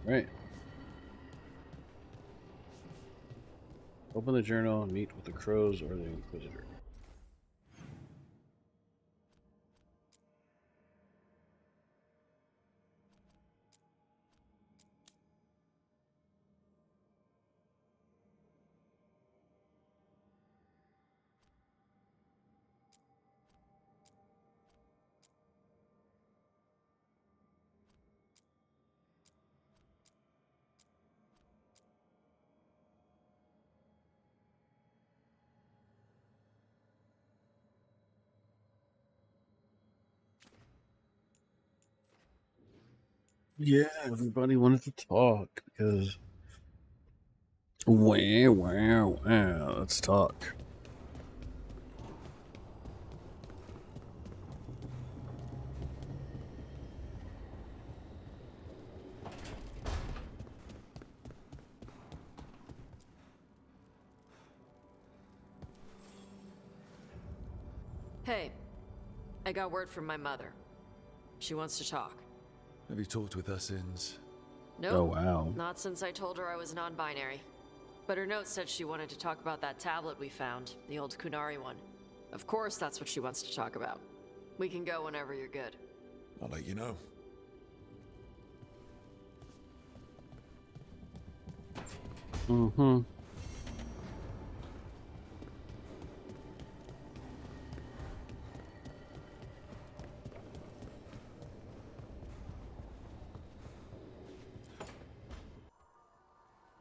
Right. Open the journal and meet with the crows or the Inquisitor. Yeah, everybody wanted to talk because. Wow. Let's talk. Hey, I got word from my mother. She wants to talk. Have you talked with her since? Nope. Oh, wow. Not since I told her I was non-binary. But her note said she wanted to talk about that tablet we found, the old Kunari one. Of course that's what she wants to talk about. We can go whenever you're good. I'll let you know. Mm-hmm.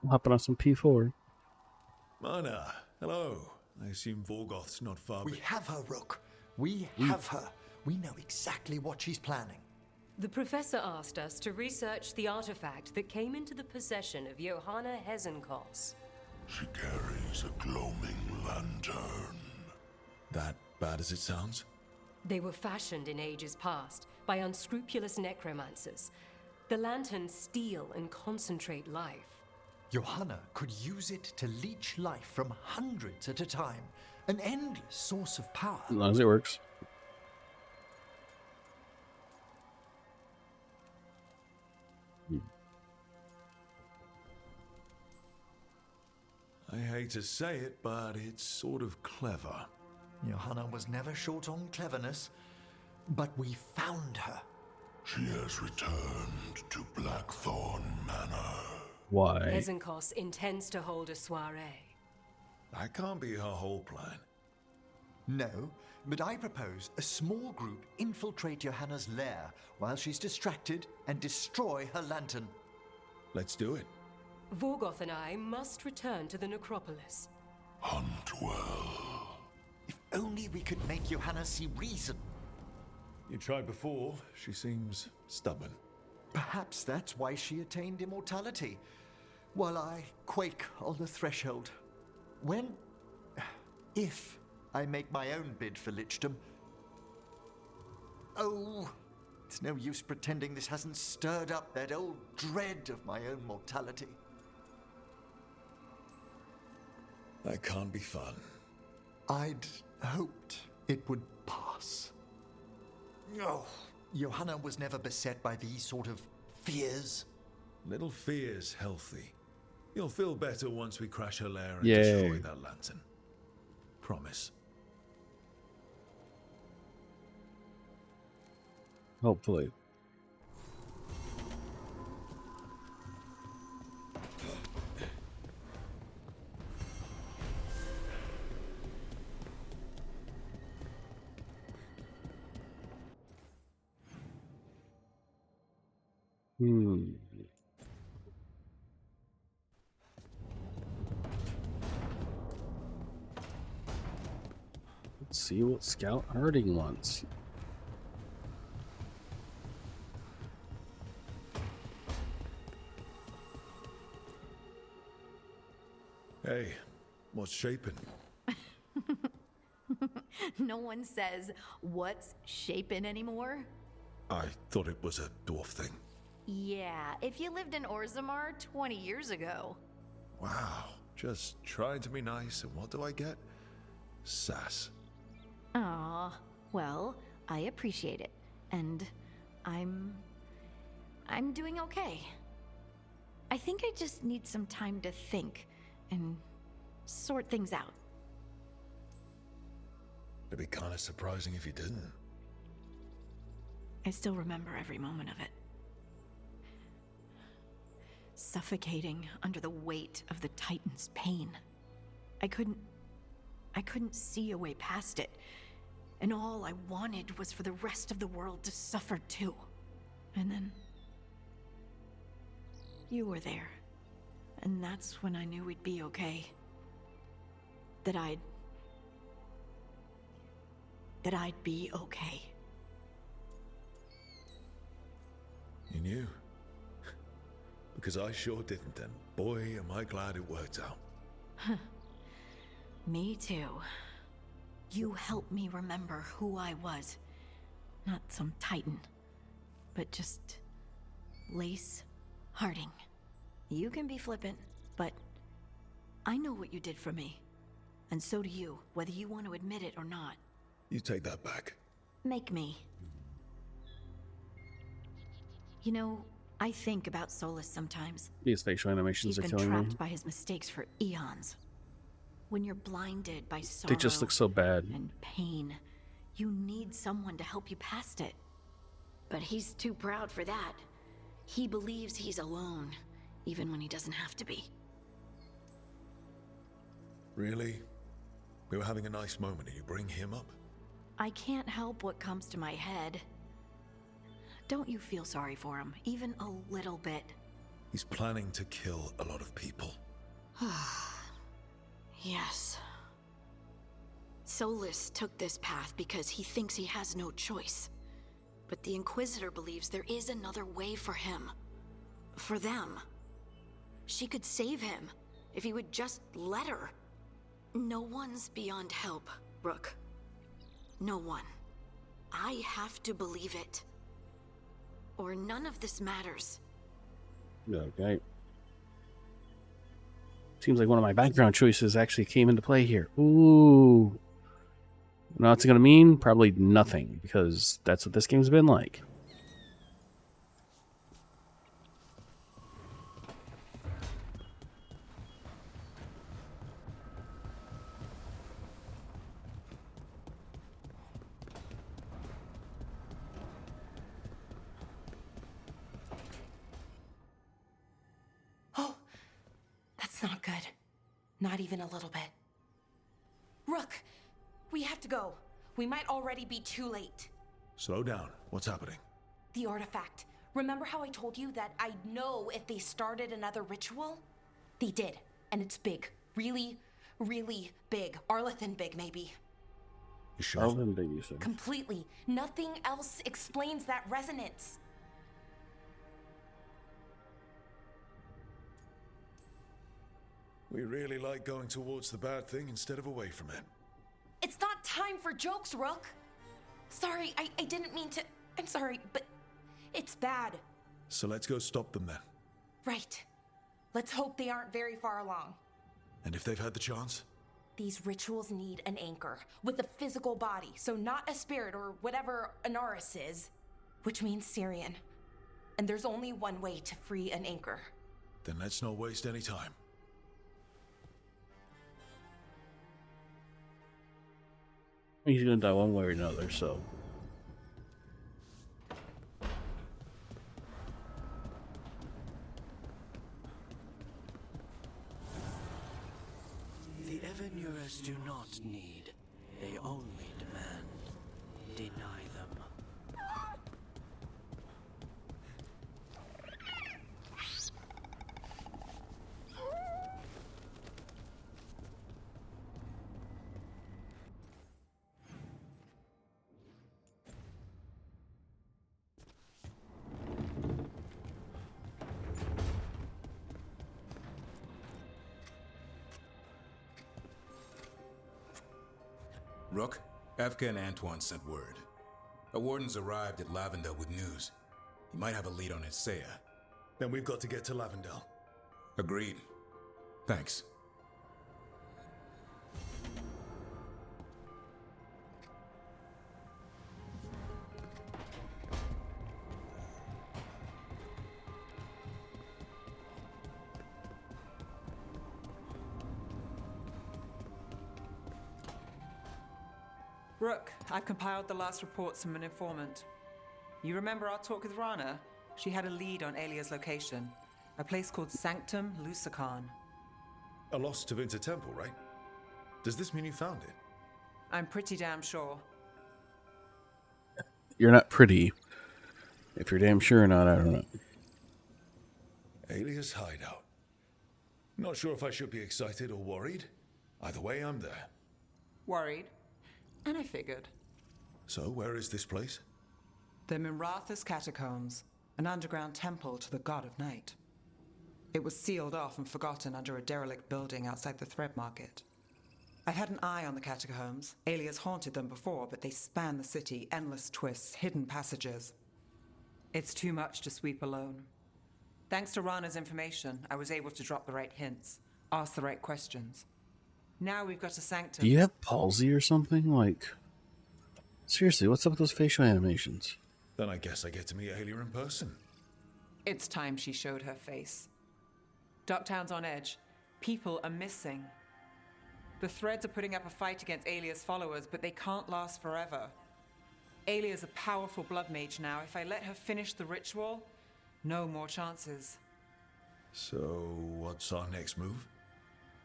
Hopping on some P4. Mana, hello. I assume Vorgoth's not far. We have her, Rook. We have her. We know exactly what she's planning. The professor asked us to research the artifact that came into the possession of Johanna Hezenkos. She carries a gloaming lantern. That bad as it sounds? They were fashioned in ages past by unscrupulous necromancers. The lanterns steal and concentrate life. Johanna could use it to leech life from hundreds at a time. An endless source of power. As long as it works. I hate to say it, but it's sort of clever. Johanna was never short on cleverness, but we found her. She has returned to Blackthorn Manor. Why? Hezenkos intends to hold a soiree. That can't be her whole plan. No, but I propose a small group infiltrate Johanna's lair while she's distracted and destroy her lantern. Let's do it. Vorgoth and I must return to the necropolis. Hunt well. If only we could make Johanna see reason. You tried before. She seems stubborn. Perhaps that's why she attained immortality, while I quake on the threshold. If I make my own bid for lichdom. Oh, it's no use pretending this hasn't stirred up that old dread of my own mortality. That can't be fun. I'd hoped it would pass. Oh, Johanna was never beset by these sort of fears. Little fear's healthy. You'll feel better once we crash her lair and Yay. destroy that lantern. Promise. Hopefully. Let's see what Scout Harding wants. Hey, what's shaping? No one says what's shaping anymore. I thought it was a dwarf thing. Yeah, if you lived in Orzammar 20 years ago. Wow, just trying to be nice, and what do I get? Sass. Aw, well, I appreciate it. And I'm doing okay. I think I just need some time to think and sort things out. It'd be kind of surprising if you didn't. I still remember every moment of it. Suffocating under the weight of the Titan's pain. I couldn't see a way past it. And all I wanted was for the rest of the world to suffer too. And then you were there. And that's when I knew we'd be okay. That I'd be okay. You knew? Because I sure didn't, and boy, am I glad it worked out. Me too. You helped me remember who I was. Not some Titan, but just Lace Harding. You can be flippant, but I know what you did for me. And so do you, whether you want to admit it or not. You take that back. Make me. You know, I think about Solus sometimes. These facial animations He's are been killing trapped me. by his mistakes for eons. When you're blinded by sorrow They just look so bad. and pain, you need someone to help you past it. But he's too proud for that. He believes he's alone, even when he doesn't have to be. Really? We were having a nice moment and you bring him up? I can't help what comes to my head. Don't you feel sorry for him, even a little bit? He's planning to kill a lot of people. Yes. Solus took this path because he thinks he has no choice. But the Inquisitor believes there is another way for him. For them. She could save him, if he would just let her. No one's beyond help, Rook. No one. I have to believe it. Or none of this matters. Okay. Seems like one of my background choices actually came into play here. Ooh. Now what's it going to mean? Probably nothing, because that's what this game's been like. Oh, that's not good. Not even a little bit. Rook, we have to go. We might already be too late. Slow down. What's happening? The artifact. Remember how I told you that I'd know if they started another ritual? They did, and it's big. Really, really big. Arlathan big, maybe. You sure? Arlen Big, you said. Completely. Nothing else explains that resonance. We really like going towards the bad thing instead of away from it. It's not time for jokes, Rook. Sorry, I didn't mean to. I'm sorry, but it's bad. So let's go stop them then. Right. Let's hope they aren't very far along. And if they've had the chance? These rituals need an anchor with a physical body, so not a spirit or whatever Anaris is, which means Syrian. And there's only one way to free an anchor. Then let's not waste any time. He's going to die one way or another, so... The Evanurus do not need, they only demand. Deny them. Rook, Evka and Antoine sent word. A warden's arrived at Lavendel with news. He might have a lead on Isaiah. Then we've got to get to Lavendel. Agreed. Thanks. Rook, I've compiled the last reports from an informant. You remember our talk with Rana? She had a lead on Alia's location. A place called Sanctum Lucican. A lost Tevinter temple, right? Does this mean you found it? I'm pretty damn sure. You're not pretty. If you're damn sure or not, I don't know. Alia's hideout. Not sure if I should be excited or worried. Either way, I'm there. Worried. And I figured. So, where is this place? The Mirathas Catacombs, an underground temple to the god of night. It was sealed off and forgotten under a derelict building outside the Thread Market. I've had an eye on the catacombs. Alias haunted them before, but they span the city, endless twists, hidden passages. It's too much to sweep alone. Thanks to Rana's information, I was able to drop the right hints, ask the right questions. Now we've got a sanctum. Do you have palsy or something? Like, seriously, what's up with those facial animations? Then I guess I get to meet Alia in person. It's time she showed her face. Ducktown's on edge. People are missing. The Threads are putting up a fight against Alia's followers, but they can't last forever. Alia's a powerful blood mage now. If I let her finish the ritual, no more chances. So, what's our next move?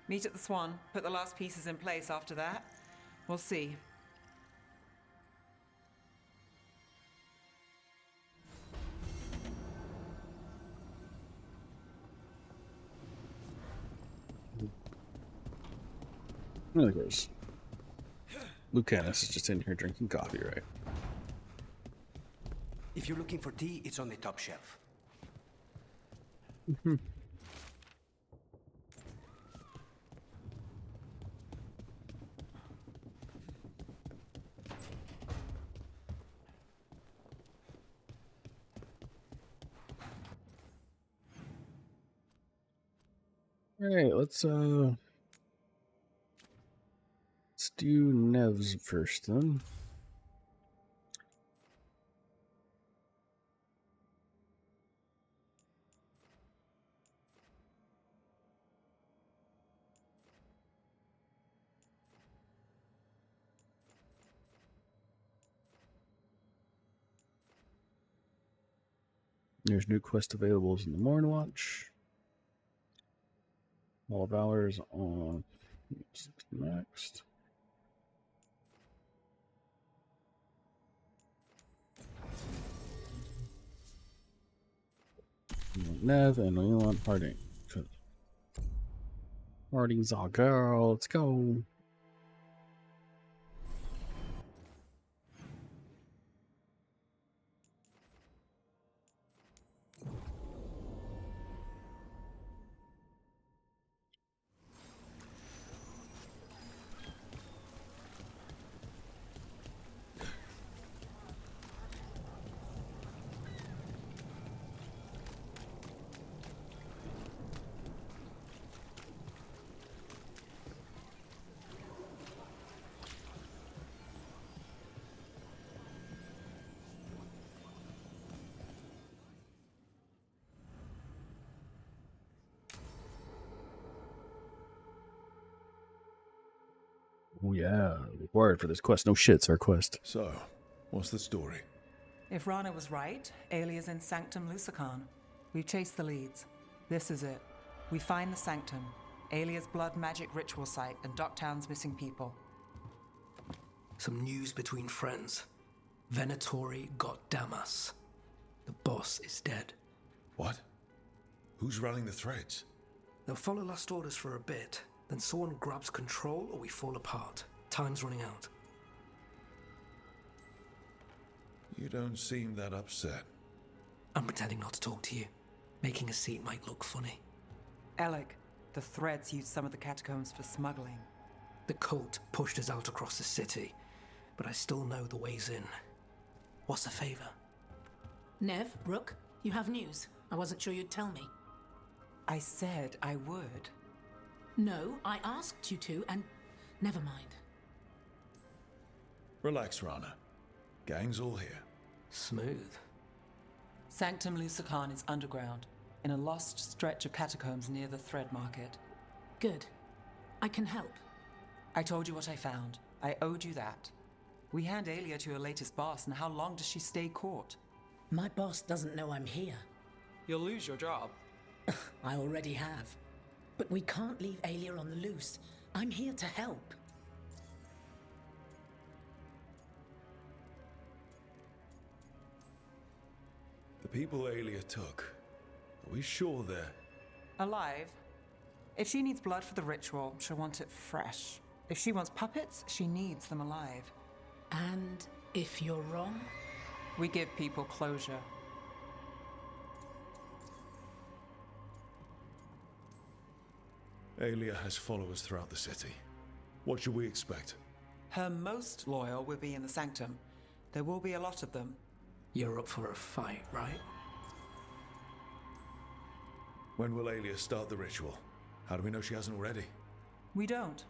Meet at the Swan, put the last pieces in place after that. We'll see. Of course. Lucanus is just in here drinking coffee, right? If you're looking for tea, it's on the top shelf. Alright, let's do Nev's first then. There's new quest availables in the Morn Watch. All of ours on next. Nev and we want Harding. Harding's our girl. Let's go. Oh yeah, required for this quest. No shit, it's our quest. So, what's the story? If Rana was right, Alia's in Sanctum Lucican. We've chased the leads. This is it. We find the Sanctum, Alia's blood magic ritual site, and Ducktown's missing people. Some news between friends. Venatori got Damas. The boss is dead. What? Who's running the Threads? They'll follow last orders for a bit, then someone grabs control or we fall apart. Time's running out. You don't seem that upset. I'm pretending not to talk to you. Making a scene might look funny. Alec, the Threads used some of the catacombs for smuggling. The cult pushed us out across the city, but I still know the ways in. What's the favor? Nev, Rook, you have news. I wasn't sure you'd tell me. I said I would. No, I asked you to, and never mind. Relax, Rana. Gang's all here. Smooth. Sanctum Lucican is underground, in a lost stretch of catacombs near the Thread Market. Good. I can help. I told you what I found. I owed you that. We hand Aelia to your latest boss, and how long does she stay caught? My boss doesn't know I'm here. You'll lose your job. I already have. But we can't leave Aelia on the loose. I'm here to help. The people Aelia took, are we sure they're... Alive? If she needs blood for the ritual, she'll want it fresh. If she wants puppets, she needs them alive. And if you're wrong? We give people closure. Aelia has followers throughout the city. What should we expect? Her most loyal will be in the Sanctum. There will be a lot of them. You're up for a fight, right? When will Aelia start the ritual? How do we know she hasn't already? We don't.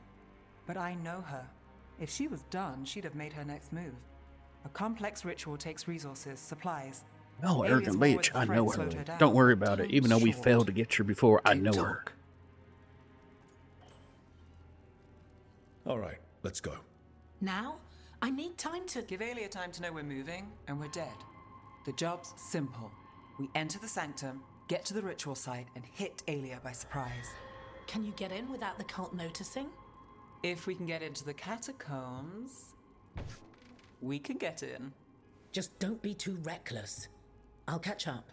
But I know her. If she was done, she'd have made her next move. A complex ritual takes resources, supplies. No, Aelia's arrogant war bitch. with the I know Thread slowed her. her down. Don't worry about it. Even though we Short. failed to get her before, I Keep know her. talk. All right, let's go. Now? I need time to... Give Aelia time to know we're moving, and we're dead. The job's simple. We enter the Sanctum, get to the ritual site, and hit Aelia by surprise. Can you get in without the cult noticing? If we can get into the catacombs, we can get in. Just don't be too reckless. I'll catch up.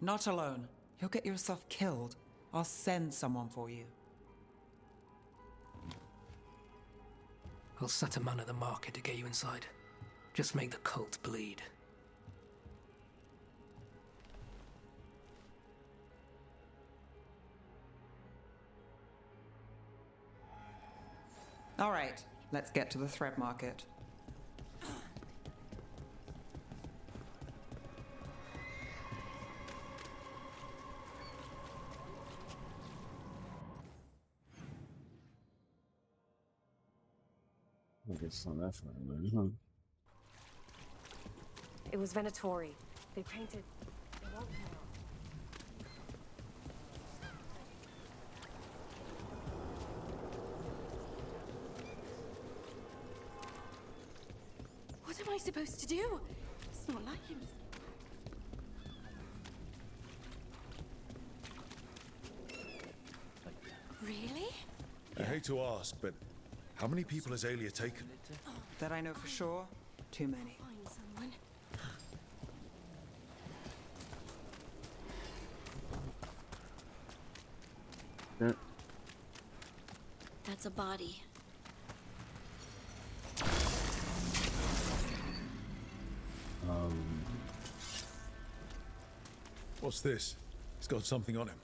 Not alone. You'll get yourself killed. I'll send someone for you. I'll set a man at the market to get you inside. Just make the cult bleed. All right, let's get to the thread market. I guess not that far away, huh? It was Venatori. They painted... They won't come out. What am I supposed to do? It's not like him. Really? I hate to ask, but how many people has Aelia taken? That I know for sure, too many. Find someone. That's a body. What's this? It's got something on him.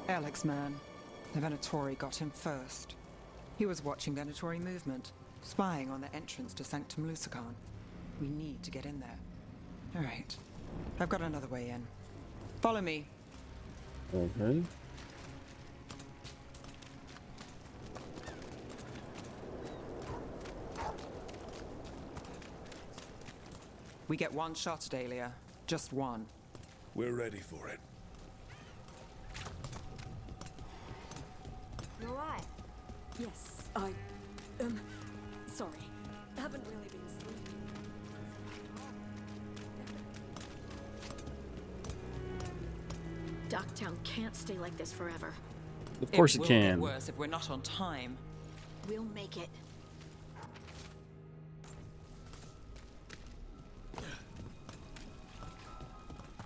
Alex, man. The Venatori got him first. He was watching Venatori movement, spying on the entrance to Sanctum Lucican. We need to get in there. All right. I've got another way in. Follow me. Okay. We get one shot at Aelia. Just one. We're ready for it. You alright? Yes, sorry. Haven't really been sleeping. Ducktown can't stay like this forever. Of course it will can. Get worse if we're not on time. We'll make it.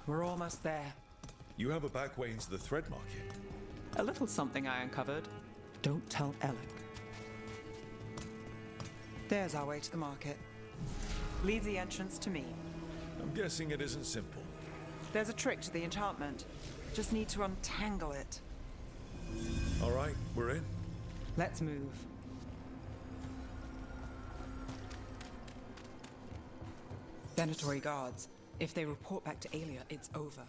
We're almost there. You have a back way into the thread market. A little something I uncovered. Don't tell Alec. There's our way to the market. Leave the entrance to me. I'm guessing it isn't simple. There's a trick to the enchantment. Just need to untangle it. All right, we're in. Let's move. Venatori guards. If they report back to Aelia, it's over.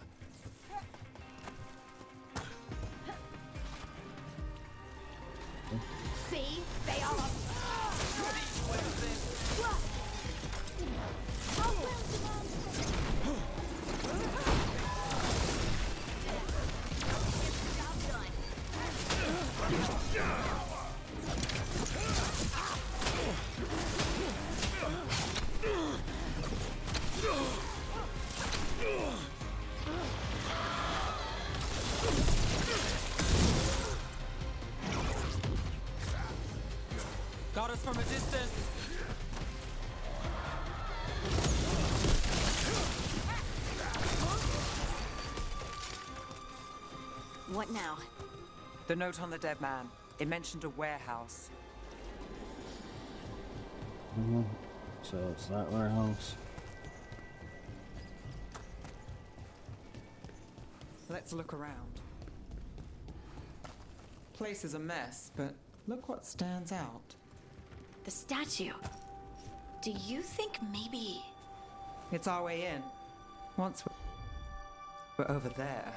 See? They are... from a distance. What now? The note on the dead man. It mentioned a warehouse. So it's that warehouse. Let's look around. Place is a mess, but look what stands out. The statue. Do you think maybe... It's our way in. Once we're over there.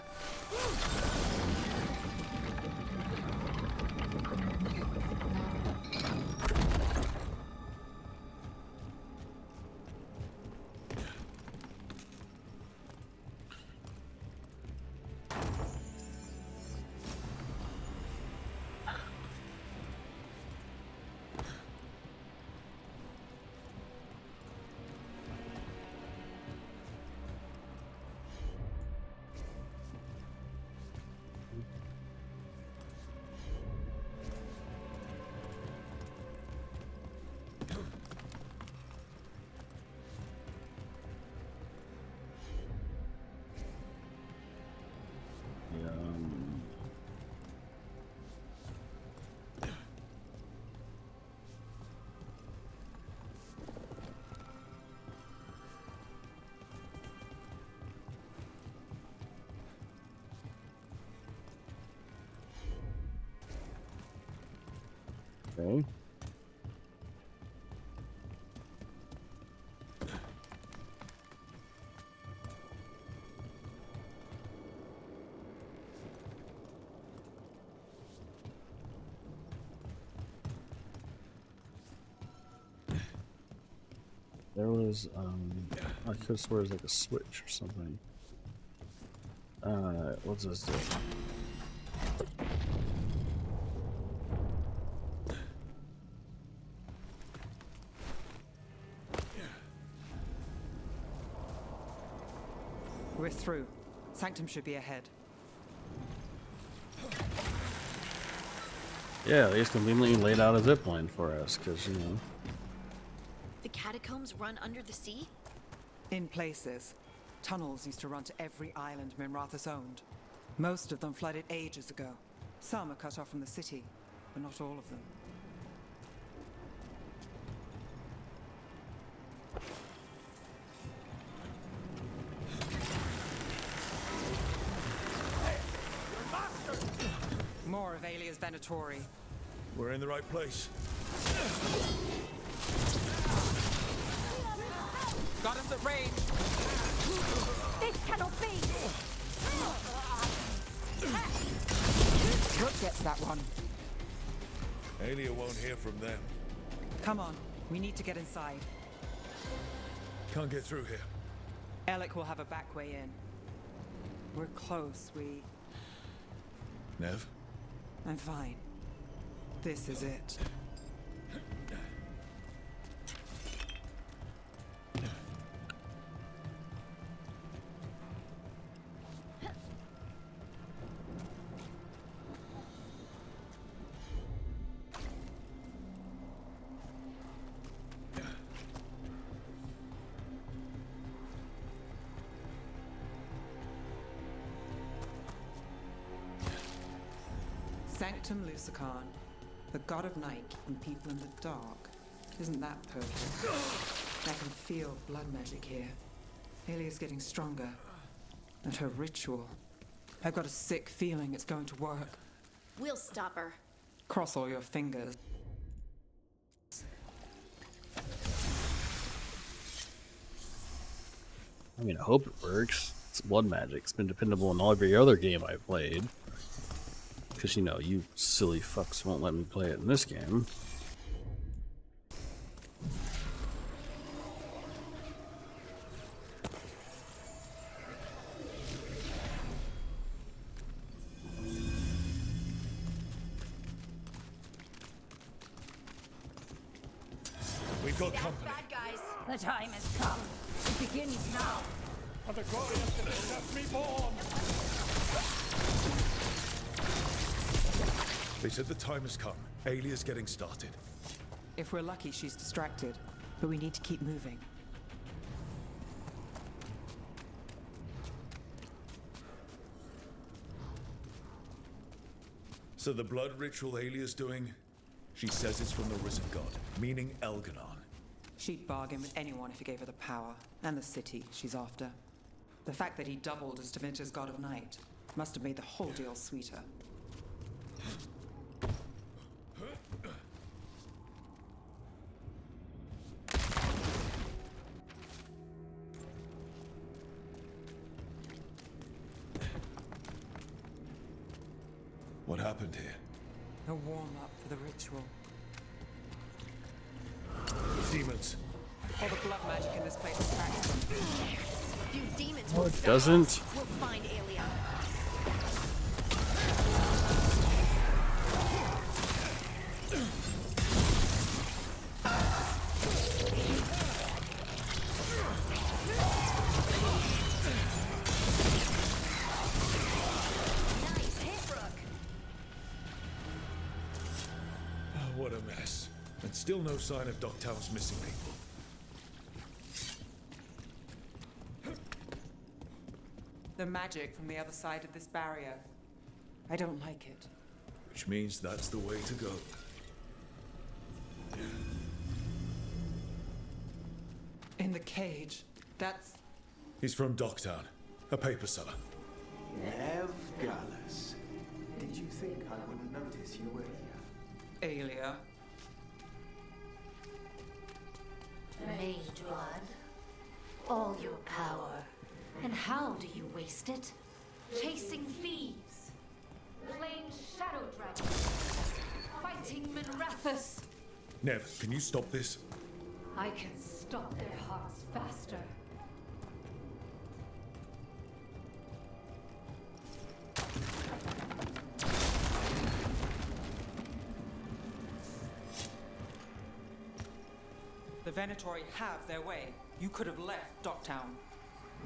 Okay. There was, I could have swear it was like a switch or something. What's this do? We're through. Sanctum should be ahead. Yeah, they just conveniently laid out a zip line for us, because, you know. The catacombs run under the sea? In places. Tunnels used to run to every island Minrathous owned. Most of them flooded ages ago. Some are cut off from the city, but not all of them. More of Alia's Venatori. We're in the right place. Got us at range! This cannot be! Rook gets that one. Alia won't hear from them. Come on, we need to get inside. Can't get through here. Alec will have a back way in. We're close, Nev? I'm fine. This is it. Sanctum Lucican, the god of night keeping people in the dark. Isn't that perfect? I can feel blood magic here. Alia's getting stronger. And her ritual. I've got a sick feeling it's going to work. We'll stop her. Cross all your fingers. I mean, I hope it works. It's blood magic. It's been dependable in every other game I've played. Because, you know, you silly fucks won't let me play it in this game. We've got company. Bad guys. The time has come. It begins now. Are the glorious going to let me born? They said the time has come. Alia's getting started. If we're lucky, she's distracted. But we need to keep moving. So the blood ritual Alia's doing, she says it's from the risen god, meaning Elganon. She'd bargain with anyone if he gave her the power, and the city she's after. The fact that he doubled as Dementor's god of night must have made the whole deal sweeter. What happened here? A warm-up for the ritual. Demons. All the blood magic in this place attracts them. Few demons No, will it stop doesn't. us. We'll find Aelia. Nice hit, Rook. Oh, what a mess. And still no sign of Dogtown's missing people. The magic from the other side of this barrier. I don't like it. Which means that's the way to go. In the cage. That's... He's from Dogtown, a paper seller. Nev Gallus. Did you think I wouldn't notice you were here? Aelia. Mage blood. All your power. And how do you waste it? Chasing thieves. Playing Shadow Dragon. Fighting Minrathus. Nev, can you stop this? I can stop their hearts faster. The Venatori have their way. You could have left Dogtown.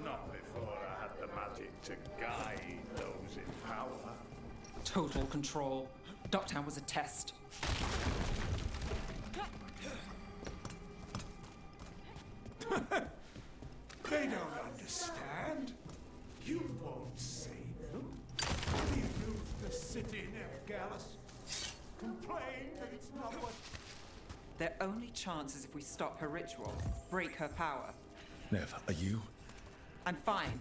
Not before I had the magic to guide those in power. Total control. Dogtown was a test. They don't understand. You won't save them. You loot the city, Nev Gallus. Complain that it's not what... Their only chance is if we stop her ritual, break her power. Nev, are you? I'm fine.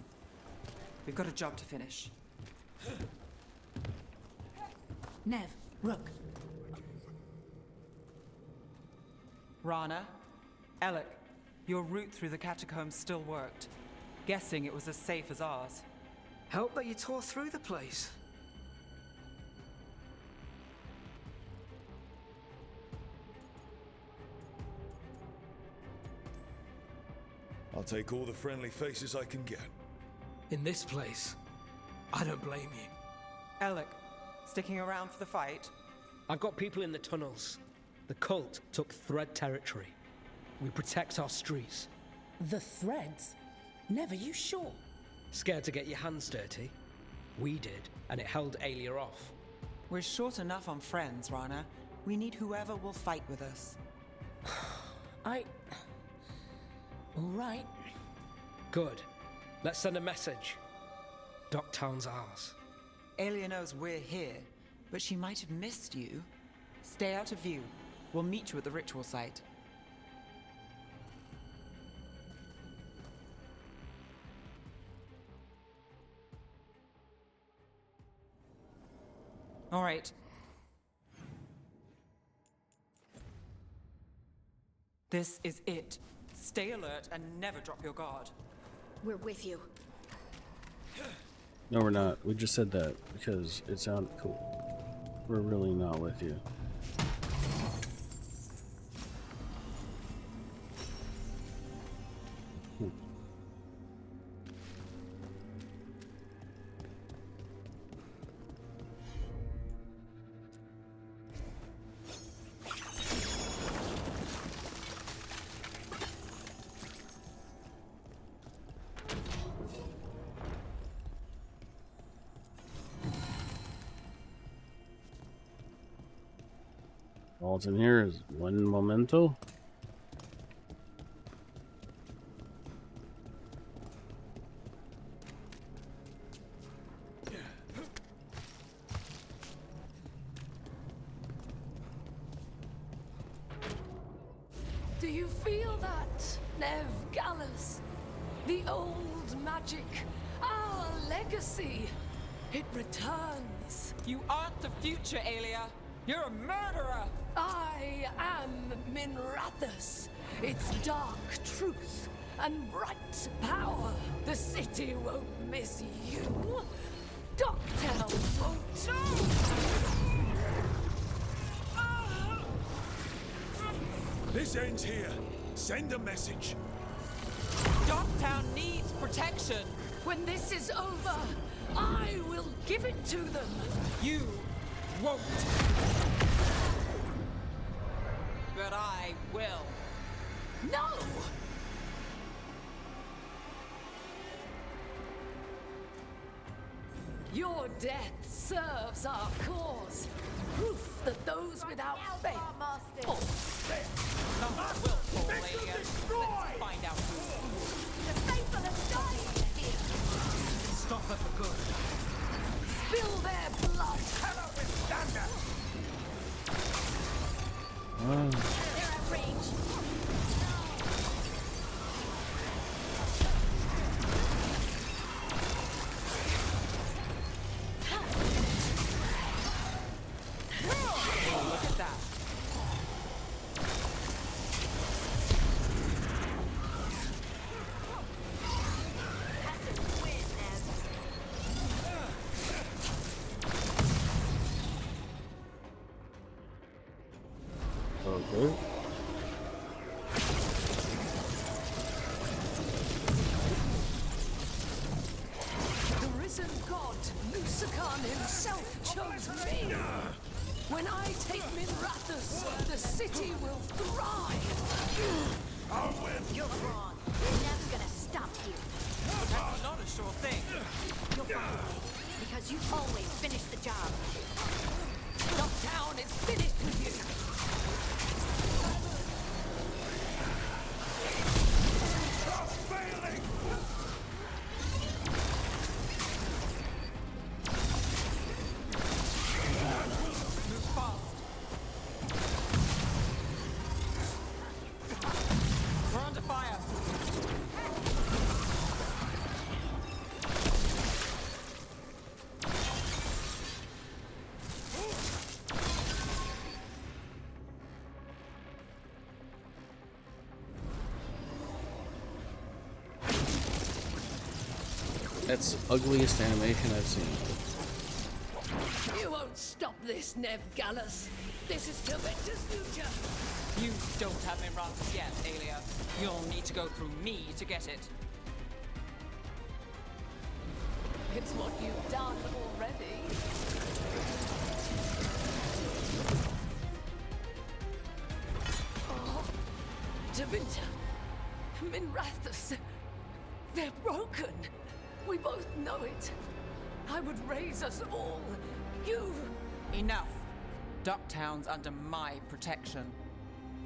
We've got a job to finish. Nev, Rook. Rana, Alec, your route through the catacombs still worked. Guessing it was as safe as ours. Help that you tore through the place. I'll take all the friendly faces I can get. In this place, I don't blame you. Alec, sticking around for the fight? I've got people in the tunnels. The cult took Thread territory. We protect our streets. The Threads? Never, you sure? Scared to get your hands dirty? We did, and it held Aelia off. We're short enough on friends, Rana. We need whoever will fight with us. All right. Good. Let's send a message. Dogtown's ours. Aelia knows we're here, but she might have missed you. Stay out of view. We'll meet you at the ritual site. All right. This is it. Stay alert and never drop your guard. We're with you. No, we're not. We just said that because it sounded cool. We're really not with you. All that's in here is one memento. Do you feel that, Nev Gallus? The old magic, our legacy. It returns. You aren't the future, Aelia. You're a murderer! I am Minrathus. Its dark truth and bright power. The city won't miss you. Docktown won't too. This ends here. Send a message. Docktown needs protection. When this is over, I will give it to them. You won't. But I will. No! Your death serves our cause. Proof that those without faith fall. Someone will fall, Aelia. Let's find out who. The faithful are dying here. Stop her for good. Spill their blood. Hello, Miss They're at range. Oh, look at that. Okay. The risen god, Lucican himself, chose me. When I take Minrathus, the city will thrive. You're wrong. Nev's gonna stop you. That's not a sure thing. You'll find a way, because you always finish the job. Docktown is finished with you. Stop failing! Move fast. We're under fire. That's the ugliest animation I've seen. You won't stop this, Nev Gallus. This is Tevinter's future. You don't have Minrathus yet, Aelia. You'll need to go through me to get it. It's what you've done already. Oh, Tevinter, Minrathus, they're broken. We both know it. I would raise us all. You... Enough. Docktown's under my protection.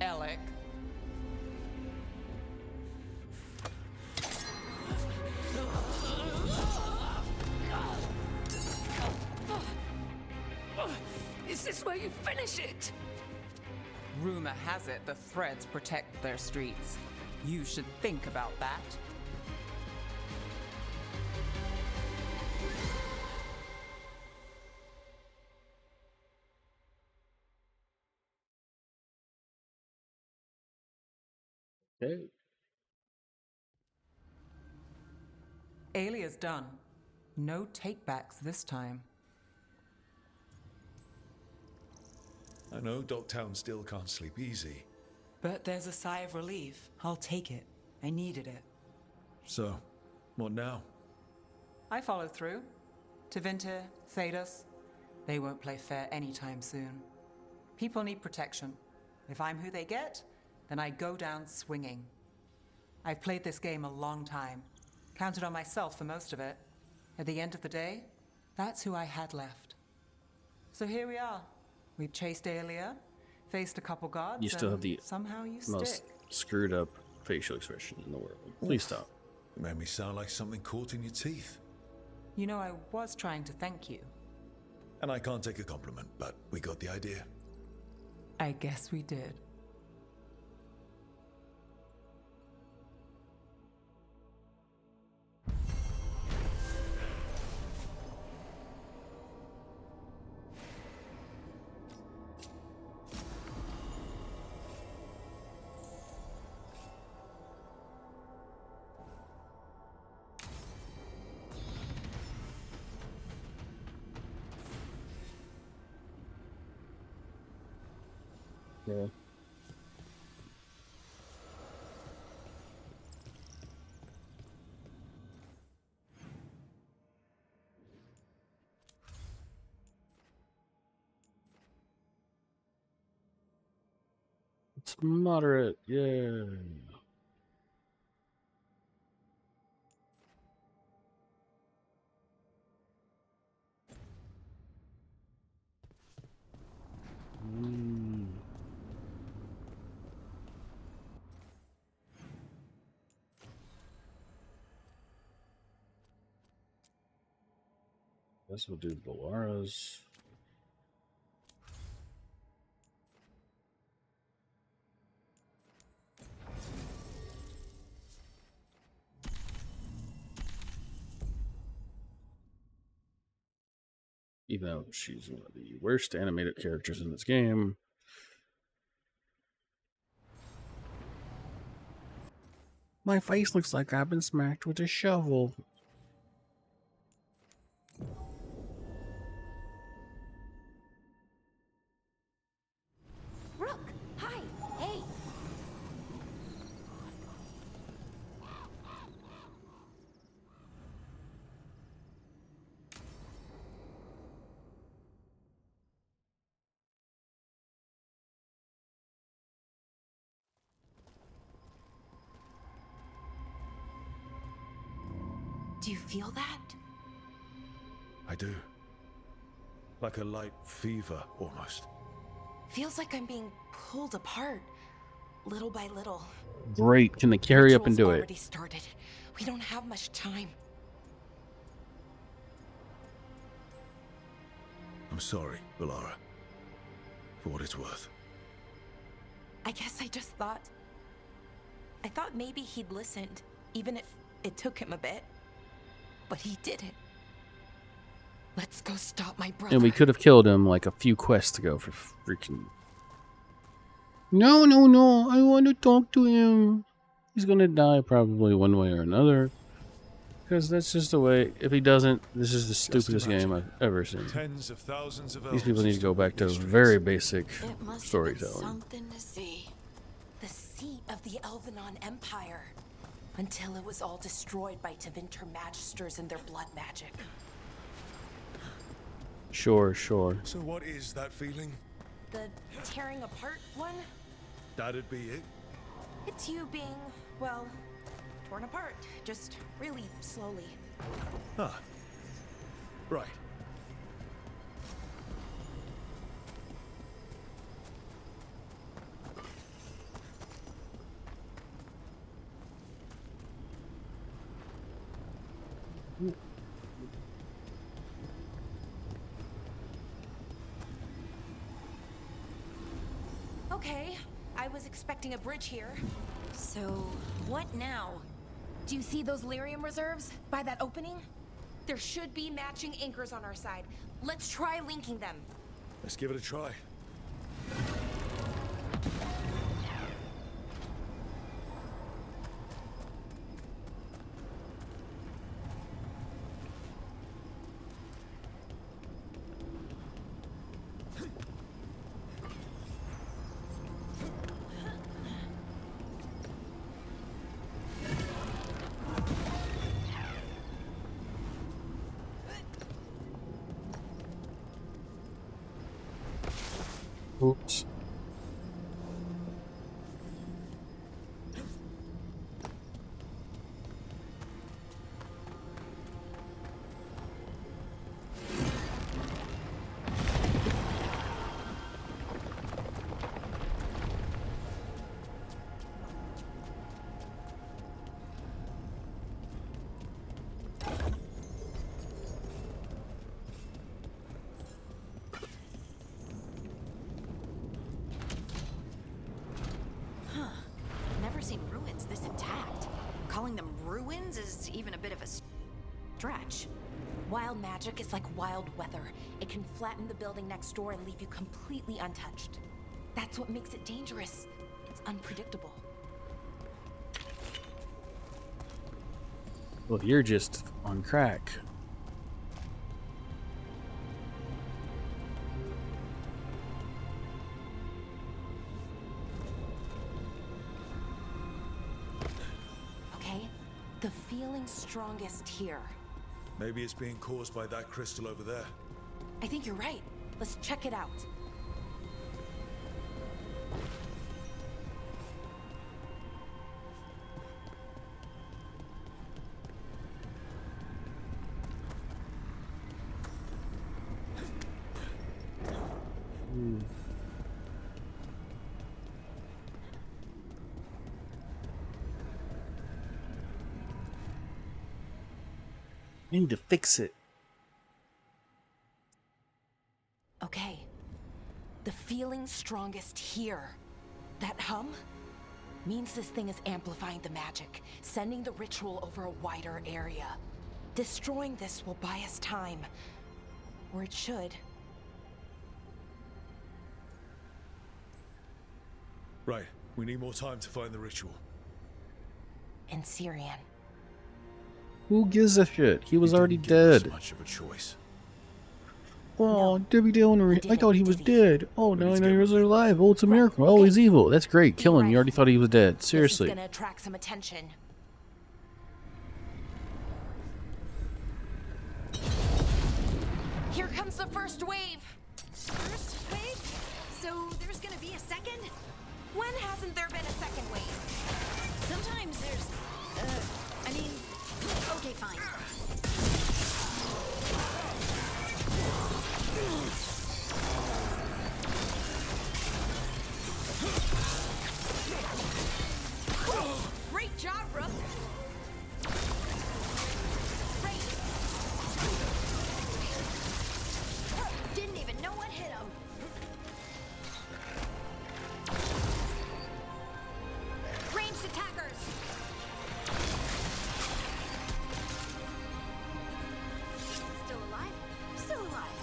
Alec. Is this where you finish it? Rumor has it the Threads protect their streets. You should think about that. Okay. Aelia's done. No takebacks this time. I know Docktown still can't sleep easy. But there's a sigh of relief. I'll take it. I needed it. So, what now? I follow through. Tevinter, Thedas, they won't play fair anytime soon. People need protection. If I'm who they get, then I go down swinging. I've played this game a long time. Counted on myself for most of it. At the end of the day, that's who I had left. So here we are. We've chased Aelia, Faced a couple gods. You still have the somehow you most stick. screwed up facial expression in the world. Please stop. It made me sound like something caught in your teeth. You know, I was trying to thank you. And I can't take a compliment, but we got the idea. I guess we did. Yeah. It's moderate, yeah. Guess we'll do Bolara's. Even though she's one of the worst animated characters in this game. My face looks like I've been smacked with a shovel. Rook, hi, hey. Do you feel that? I do. Like a light fever, almost. Feels like I'm being pulled apart, little by little. Great. Can they carry up and do Already it? started. We don't have much time. I'm sorry, Bolara. For what it's worth. I guess I just thought... I thought maybe he'd listened, even if it took him a bit. But he didn't. Let's go stop my brother. And we could have killed him like a few quests ago for freaking... No, I want to talk to him. He's gonna die probably one way or another. Because that's just the way. If he doesn't, this is the stupidest game I've ever seen. Tens of thousands of These people need to go back to very basic storytelling. Something to see. The seat of the Elvenon Empire. Until it was all destroyed by Tevinter Magisters and their blood magic. Sure. So what is that feeling? The tearing apart one? That'd be it? It's you being, well, torn apart. Just really slowly. Ah. Right. Okay, I was expecting a bridge here. So, what now? Do you see those lyrium reserves by that opening? There should be matching anchors on our side. Let's try linking them. Let's give it a try. Oops. seen ruins this intact. Calling them ruins is even a bit of a stretch. Wild magic is like wild weather. It can flatten the building next door and leave you completely untouched. That's what makes it dangerous. It's unpredictable. Well, you're just on crack. Okay? The feeling's strongest here. Maybe it's being caused by that crystal over there. I think you're right. Let's check it out. I need to fix it. Okay. The feeling's strongest here. That hum means this thing is amplifying the magic, sending the ritual over a wider area. Destroying this will buy us time. Or it should. Right, we need more time to find the ritual. In Syrian. Who gives a shit? He was already Didn't give us dead. much of a choice. Oh, Debbie Downer. I thought he was dead. Oh, now I know he was alive. Oh, it's a miracle. Oh, he's evil. That's great. Kill him. You already thought he was dead. Seriously. This is gonna attract some attention. Here comes the first wave. First wave? So there's gonna be a second? When hasn't there been a second wave? Sometimes there's, I mean, okay, fine. Great job, Rook. Great. Didn't even know what hit him. Ranged attackers. Still alive? Still alive.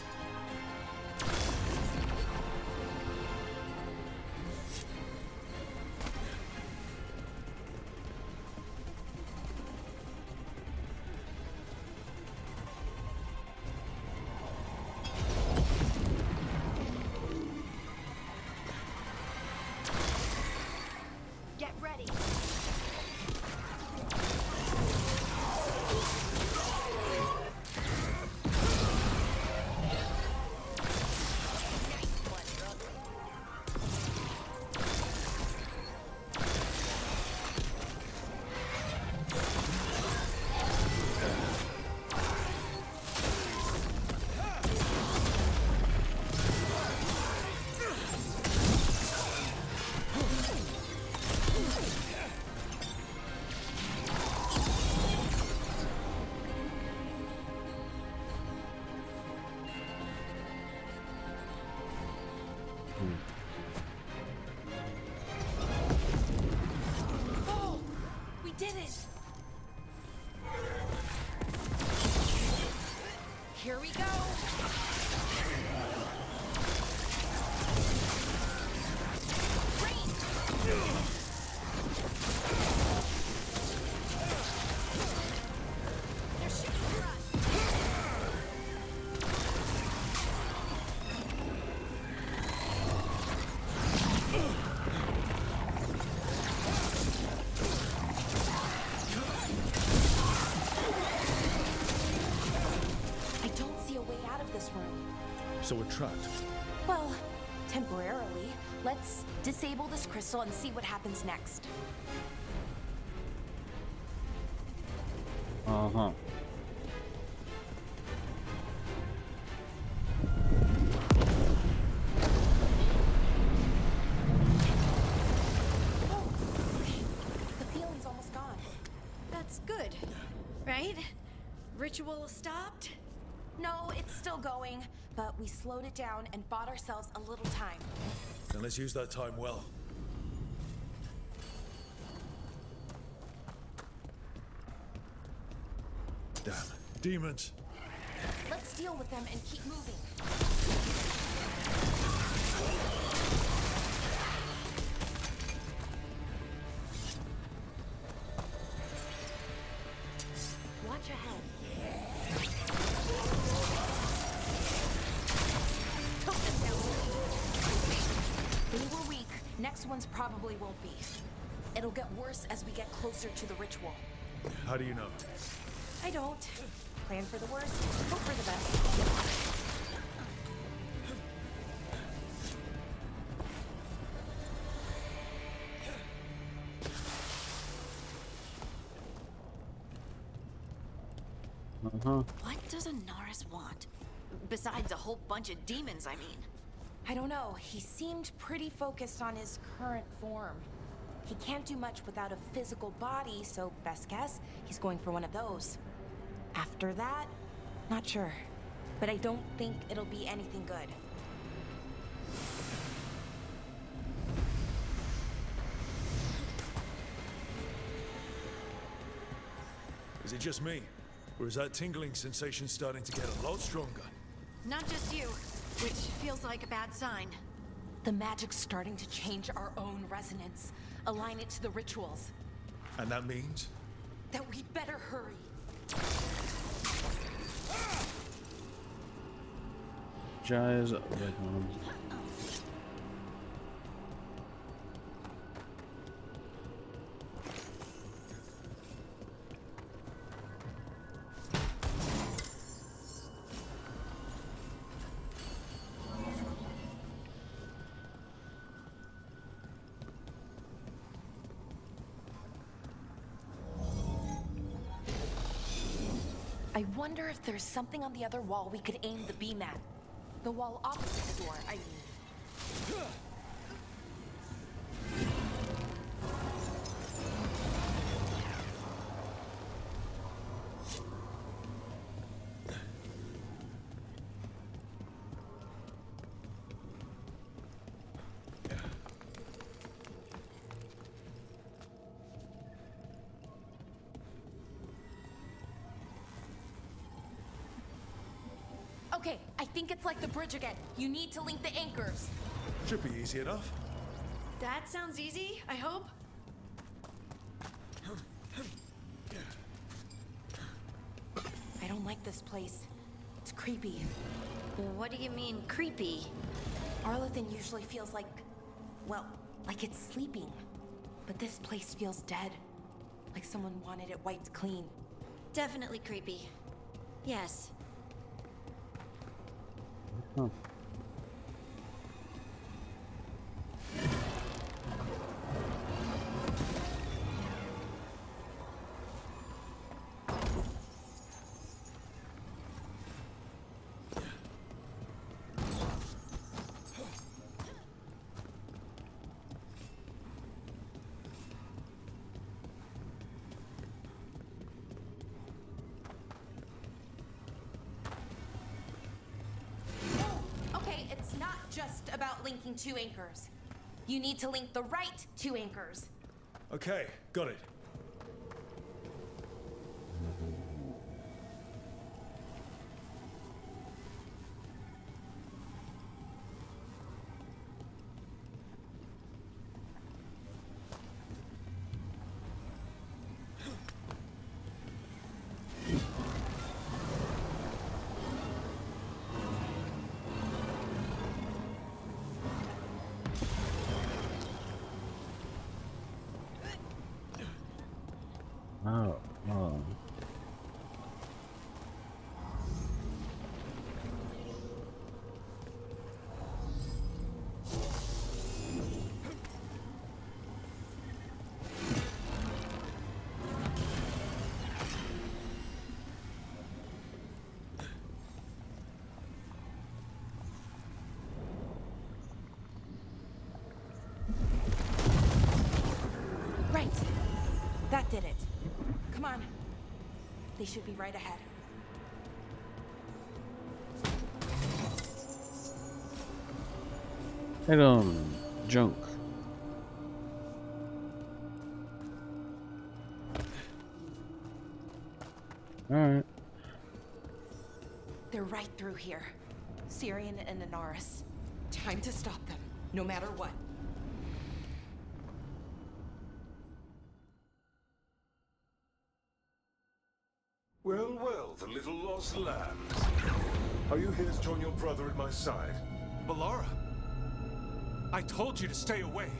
Get ready. Oh, we did it. Here we go. They're shooting for us. I don't see a way out of this room. So we're trapped. Well, temporarily. Let's disable this crystal and see what happens next. Uh-huh. Oh, okay. The feeling's almost gone. That's good, right? Ritual stopped? No, it's still going, but we slowed it down and bought ourselves a little time. Then let's use that time well. Damn. Demons. Let's deal with them and keep moving. Watch ahead. Took them down. They were weak. Next ones probably won't be. It'll get worse as we get closer to the ritual. How do you know? I don't. Plan for the worst, hope for the best. What does Anaris want? Besides a whole bunch of demons, I mean. I don't know. He seemed pretty focused on his current form. He can't do much without a physical body, so best guess, he's going for one of those. After that, not sure. But I don't think it'll be anything good. Is it just me? Or is that tingling sensation starting to get a lot stronger? Not just you, which feels like a bad sign. The magic's starting to change our own resonance, align it to the rituals. And that means? That we'd better hurry. Jai's I wonder if there's something on the other wall we could aim the beam at. The wall opposite the door, I mean. Okay, I think it's like the bridge again. You need to link the anchors. Should be easy enough. That sounds easy, I hope. I don't like this place. It's creepy. What do you mean, creepy? Arlathan usually feels like, well, like it's sleeping. But this place feels dead. Like someone wanted it wiped clean. Definitely creepy. Yes. Huh. It's not just about linking two anchors. You need to link the right two anchors. Okay, got it. Oh, oh. Right. That did it. Come on. They should be right ahead. Head on, junk. Alright. They're right through here. Syrian and Anaris. Time to stop them, no matter what. Well, well, the little lost lambs. Are you here to join your brother at my side? Balara! I told you to stay away.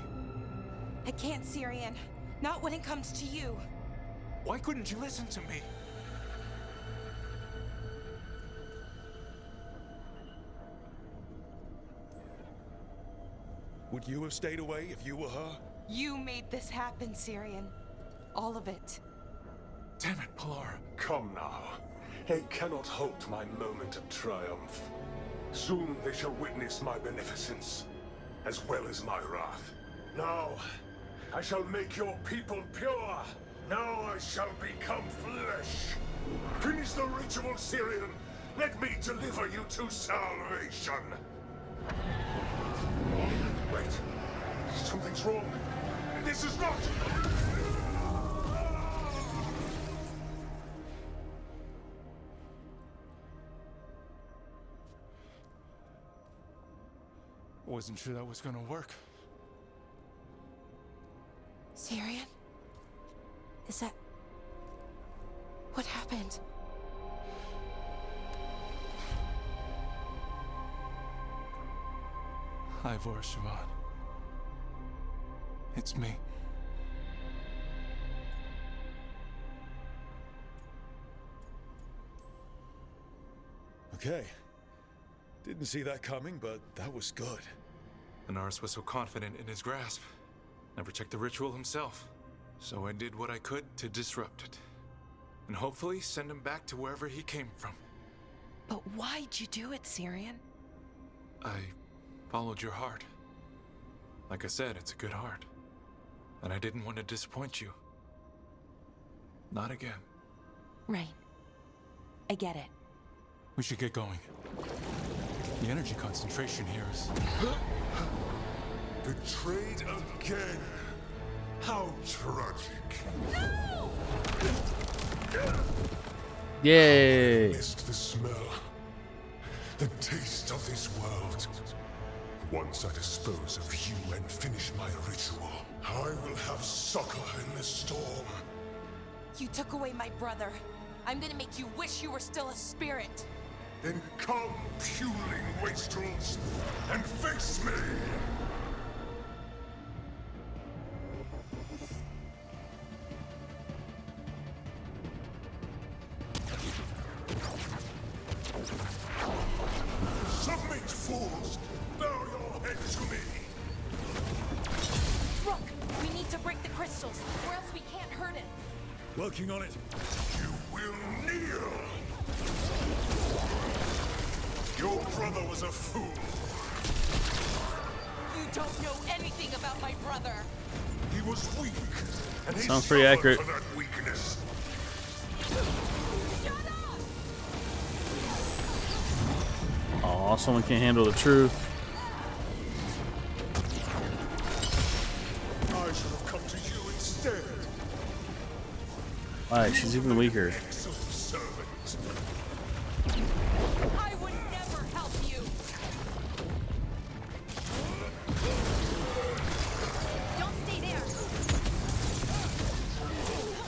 I can't, Syrian. Not when it comes to you. Why couldn't you listen to me? Would you have stayed away if you were her? You made this happen, Syrian. All of it. Damn it, Balara. Come now. They cannot halt my moment of triumph. Soon they shall witness my beneficence, as well as my wrath. Now, I shall make your people pure. Now I shall become flesh. Finish the ritual, Syrian. Let me deliver you to salvation. Wait. Something's wrong. This is not... Wasn't sure that was gonna work. Syrian? Is that... What happened? Ivor Siobhan. It's me. Okay. Didn't see that coming, but that was good. Anaris was so confident in his grasp. Never checked the ritual himself. So I did what I could to disrupt it. And hopefully send him back to wherever he came from. But why'd you do it, Syrian? I followed your heart. Like I said, it's a good heart. And I didn't want to disappoint you. Not again. Right. I get it. We should get going. The energy concentration here is... Betrayed again. How tragic. No! Yay! Missed the smell. The taste of this world. Once I dispose of you and finish my ritual, I will have succor in the storm. You took away my brother. I'm gonna make you wish you were still a spirit. Then come, puling wastrels, and face me! Submit, fools! Bow your head to me! Rook, we need to break the crystals, or else we can't hurt him. Working on it. You will kneel! Your brother was a fool. You don't know anything about my brother. He was weak, and he Sounds pretty accurate. For that weakness. Aw, someone can't handle the truth. I should have come to you instead. Alright, she's even weaker. Excellent servant. I would never help you. Don't stay there.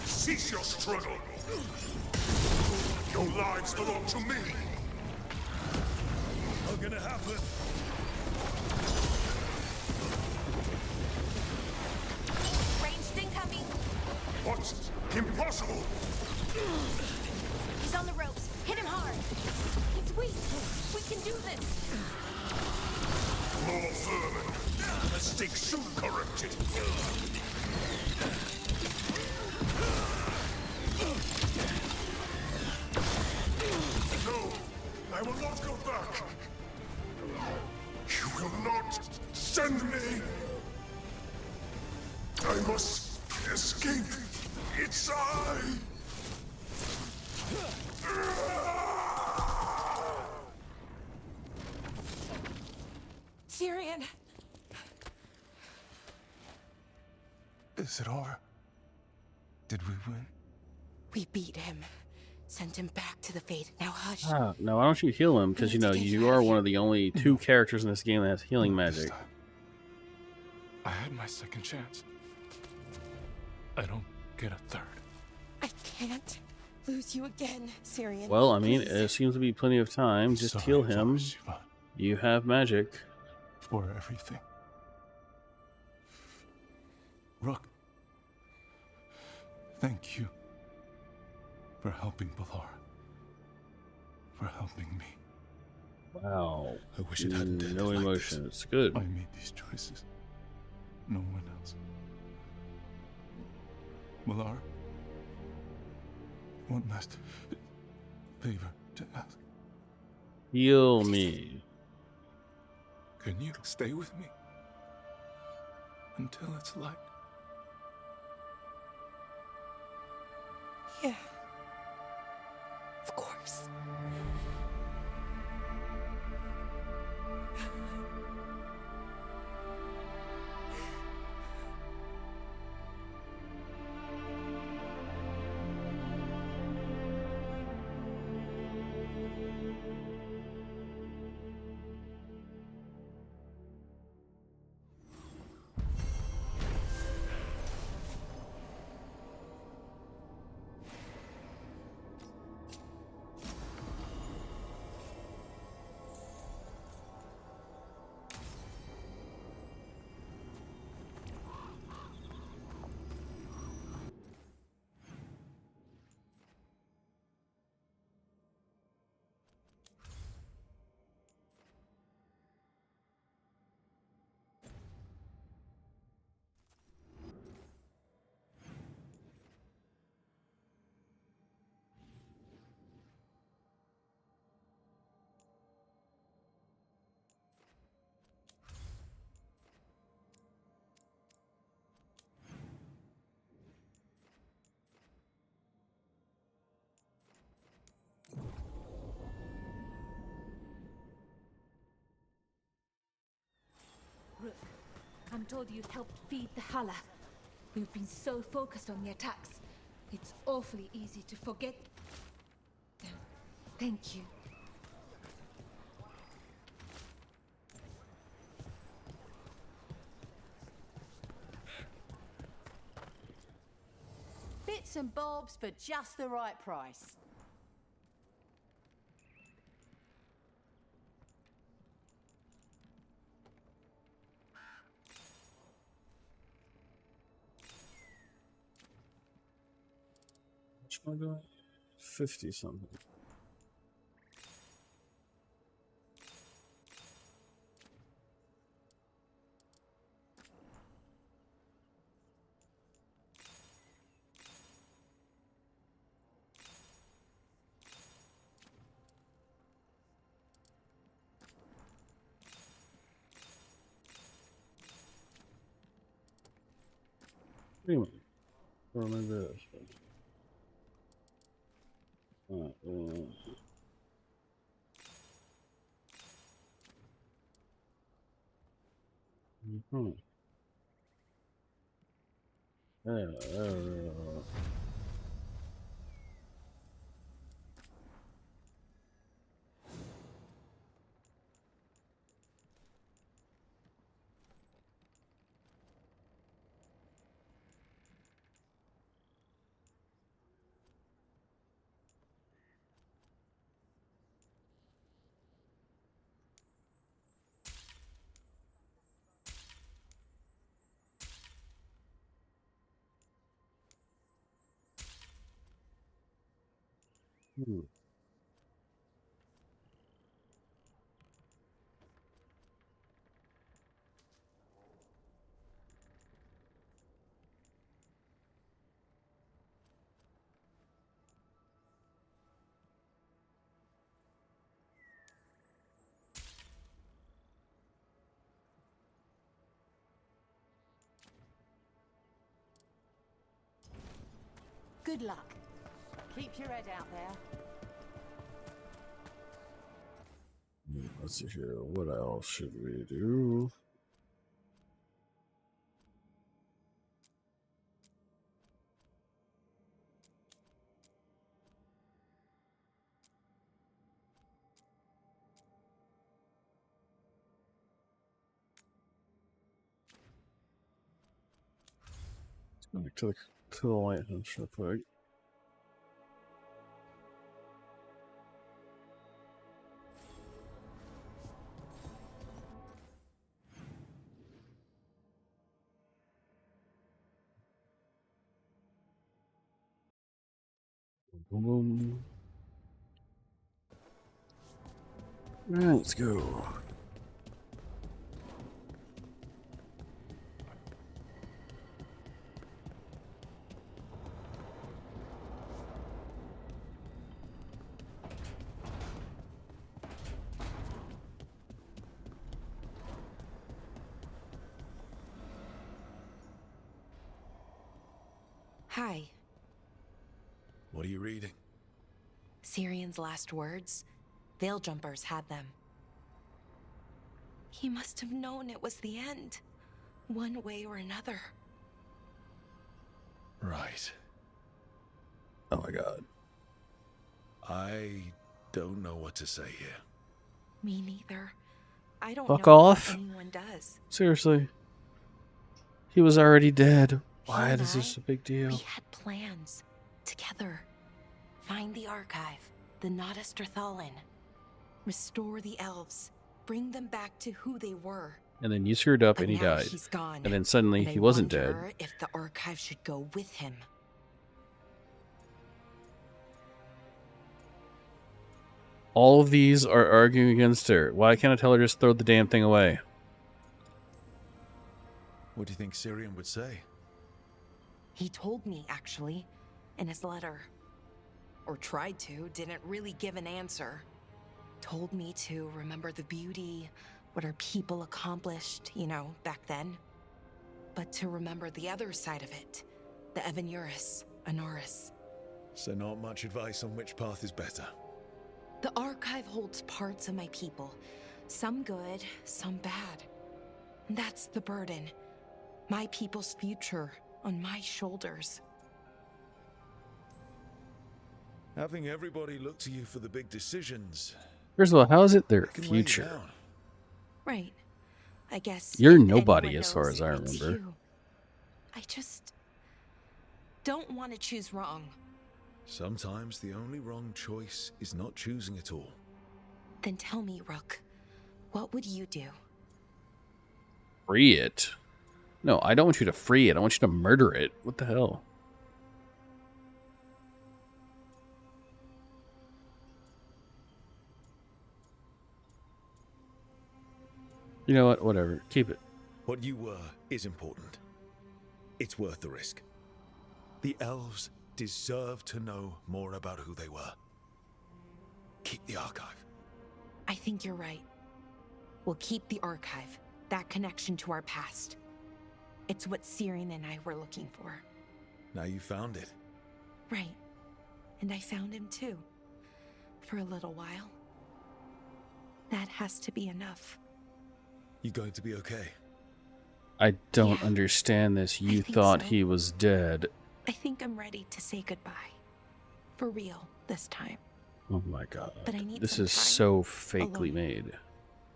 Cease your struggle. Your lives belong to me. Not gonna happen. Ranged incoming. What? Impossible! He's on the ropes. Hit him hard. He's weak. We can do this. More vermin. Mistake soon corrected. No, I will not go back. You will not send me. I must escape. It's I. Syrian. Is it over? Did we win? We beat him. Send him back to the Fade. Now hush. Ah, no, why don't you heal him? Because, you know, you are one of the only two characters in this game that has healing magic. I had my second chance. I don't get a third. I can't lose you again, Syrian. Well, I mean, Please. there seems to be plenty of time. Just heal him. You have magic. For everything. Rook, thank you for helping Balara. For helping me. Wow. I wish it hadn't ended no like emotion. It's good. I made these choices. No one else. Balara, one last favor to ask. Heal me. Can you stay with me until it's light? Yeah. Of course. Rook, I'm told you helped feed the Hala. We've been so focused on the attacks. It's awfully easy to forget them. Thank you. Bits and bobs for just the right price. Which one do I? 50 something. Anyway, I remember this. Alright, Good luck. Keep your head out there. Let's see here. What else should we do? Back to the lighthouse real quick. Boom, boom. Right, let's go. Hi. What are you reading? Syrion's last words? Veil Jumpers had them. He must have known it was the end, one way or another. Right. Oh my god. I don't know what to say here. Me neither. I don't Fuck know off. if anyone does. Seriously. He was already dead. Why He is and this a big deal? We had plans. Together. Find the archive, the Nodaster Thalin. Restore the elves. Bring them back to who they were. And then you screwed up But and he now died. He's gone. And then suddenly And he I wasn't dead. wonder if the archive should go with him. All of these are arguing against her. Why can't I tell her just throw the damn thing away? What do you think Syrian would say? He told me, actually, in his letter. Or tried to, didn't really give an answer. Told me to remember the beauty, what our people accomplished, you know, back then. But to remember the other side of it, the Evanuris, Honoris. So not much advice on which path is better. The archive holds parts of my people. Some good, some bad. And that's the burden. My people's future on my shoulders. Having everybody look to you for the big decisions. First of all, how is it their can weigh you future? down. Right. I guess You're if nobody anyone as far knows, as I it's remember. you. I just don't want to choose wrong. Sometimes the only wrong choice is not choosing at all. Then tell me, Rook, what would you do? Free it? No, I don't want you to free it. I want you to murder it. What the hell? You know what? Whatever. Keep it. What you were is important. It's worth the risk. The elves deserve to know more about who they were. Keep the archive. I think you're right. We'll keep the archive, that connection to our past. It's what Syrian and I were looking for. Now you found it. Right. And I found him too. For a little while. That has to be enough. You going to be okay? I don't understand this. You think thought so. he was dead. I think I'm ready to say goodbye. For real, this time. Oh my god. But I need This some is time so fakely alone. made.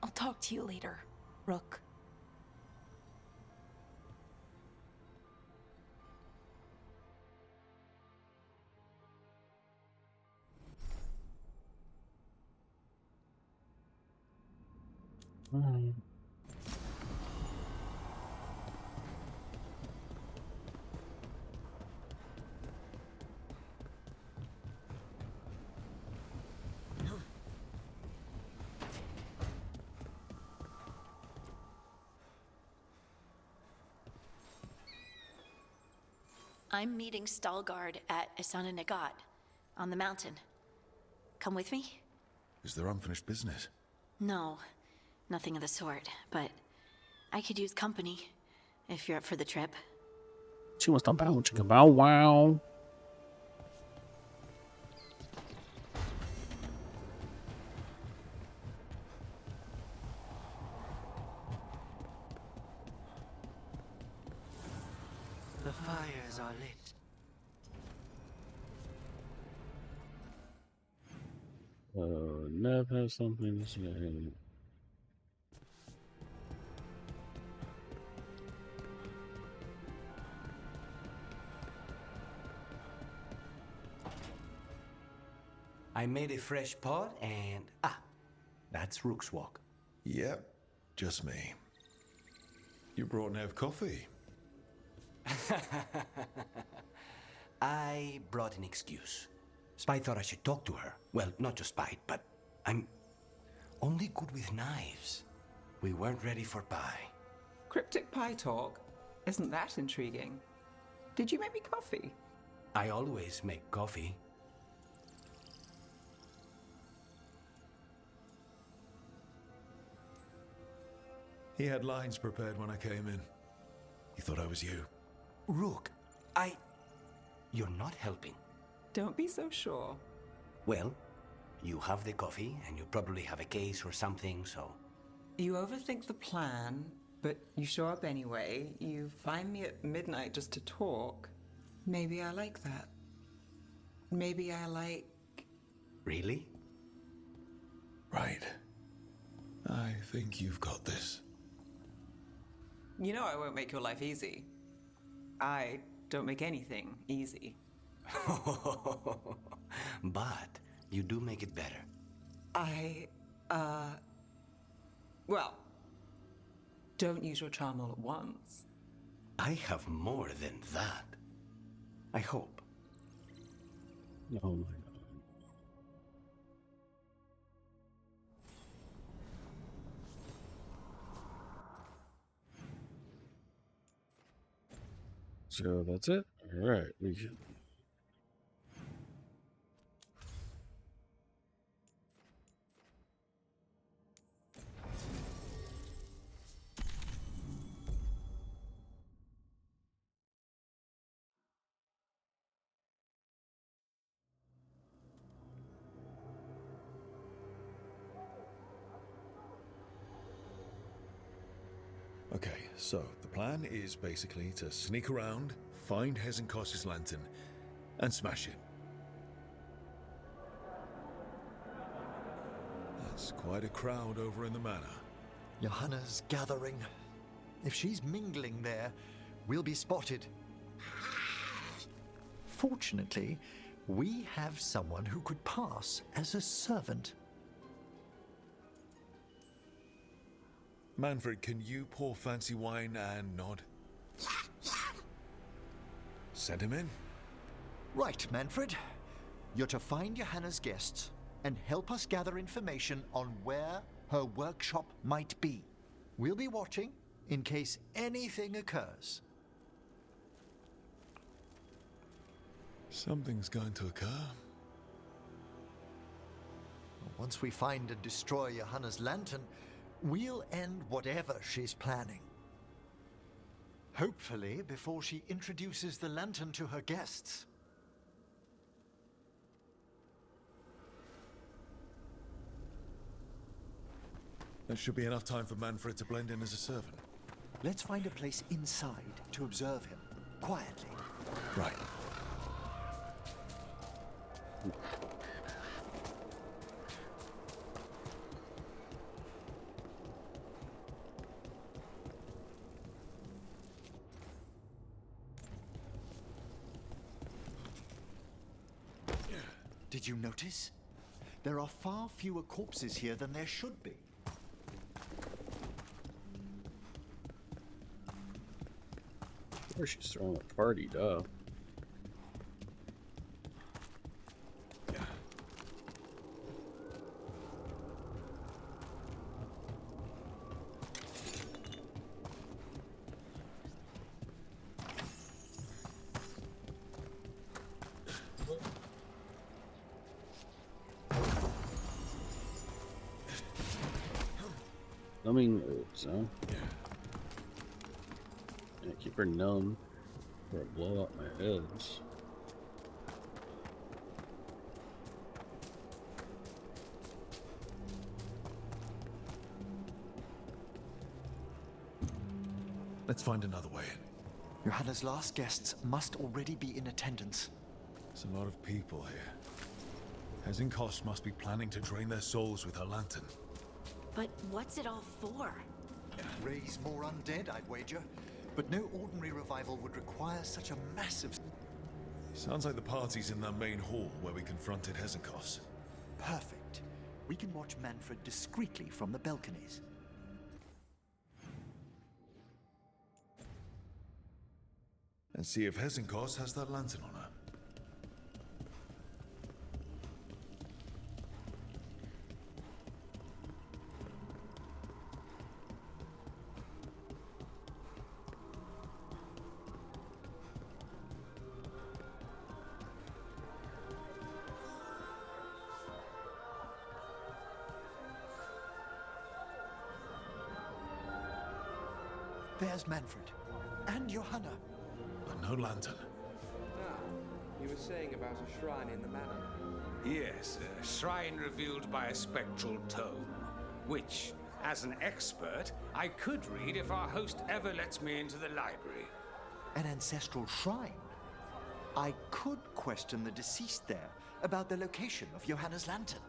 I'll talk to you later, Rook. I'm meeting Stalgard at Isana Nagat on the mountain. Come with me? Is there unfinished business? No, nothing of the sort, but I could use company if you're up for the trip. She wants to bow, chicka bow wow. The fires are lit. Nev has something to say. I made a fresh pot and... that's Rook's Walk. Yep, just me. You brought Nev coffee. I brought an excuse. Spite thought I should talk to her. Well, not just Spite, but I'm only good with knives. We weren't ready for pie. Cryptic pie talk? Isn't that intriguing? Did you make me coffee? I always make coffee. He had lines prepared when I came in. He thought I was you. Rook, You're not helping. Don't be so sure. Well, you have the coffee, and you probably have a case or something, so... You overthink the plan, but you show up anyway. You find me at midnight just to talk. Maybe I like that. Maybe I like... Really? Right. I think you've got this. You know I won't make your life easy. I don't make anything easy. But you do make it better. Well, don't use your charm all at once. I have more than that. I hope. Oh my god. So that's it? Alright, we should... Okay, so the plan is basically to sneak around, find Hezenkos's lantern, and smash it. That's quite a crowd over in the manor. Johanna's gathering. If she's mingling there, we'll be spotted. Fortunately, we have someone who could pass as a servant. Manfred, can you pour fancy wine and nod? Send him in. Right, Manfred. You're to find Johanna's guests and help us gather information on where her workshop might be. We'll be watching in case anything occurs. Something's going to occur. Once we find and destroy Johanna's lantern, we'll end whatever she's planning. Hopefully before she introduces the lantern to her guests. That should be enough time for Manfred to blend in as a servant. Let's find a place inside to observe him, quietly. Right. Did you notice? There are far fewer corpses here than there should be. Of course she's throwing a party, duh. Numbing herbs, huh? Yeah, keep her numb or blow out my heads. Let's find another way in. Johanna's last guests must already be in attendance. There's a lot of people here. Hezenkos must be planning to drain their souls with her lantern. But what's it all for? Raise more undead, I'd wager. But no ordinary revival would require such a massive... Sounds like the party's in that main hall where we confronted Hezenkos. Perfect. We can watch Manfred discreetly from the balconies. And see if Hesenkos has that lantern on her. There's Manfred. And Johanna. But no lantern. Ah, you were saying about a shrine in the manor. Yes, a shrine revealed by a spectral tome, which, as an expert, I could read if our host ever lets me into the library. An ancestral shrine? I could question the deceased there about the location of Johanna's lantern.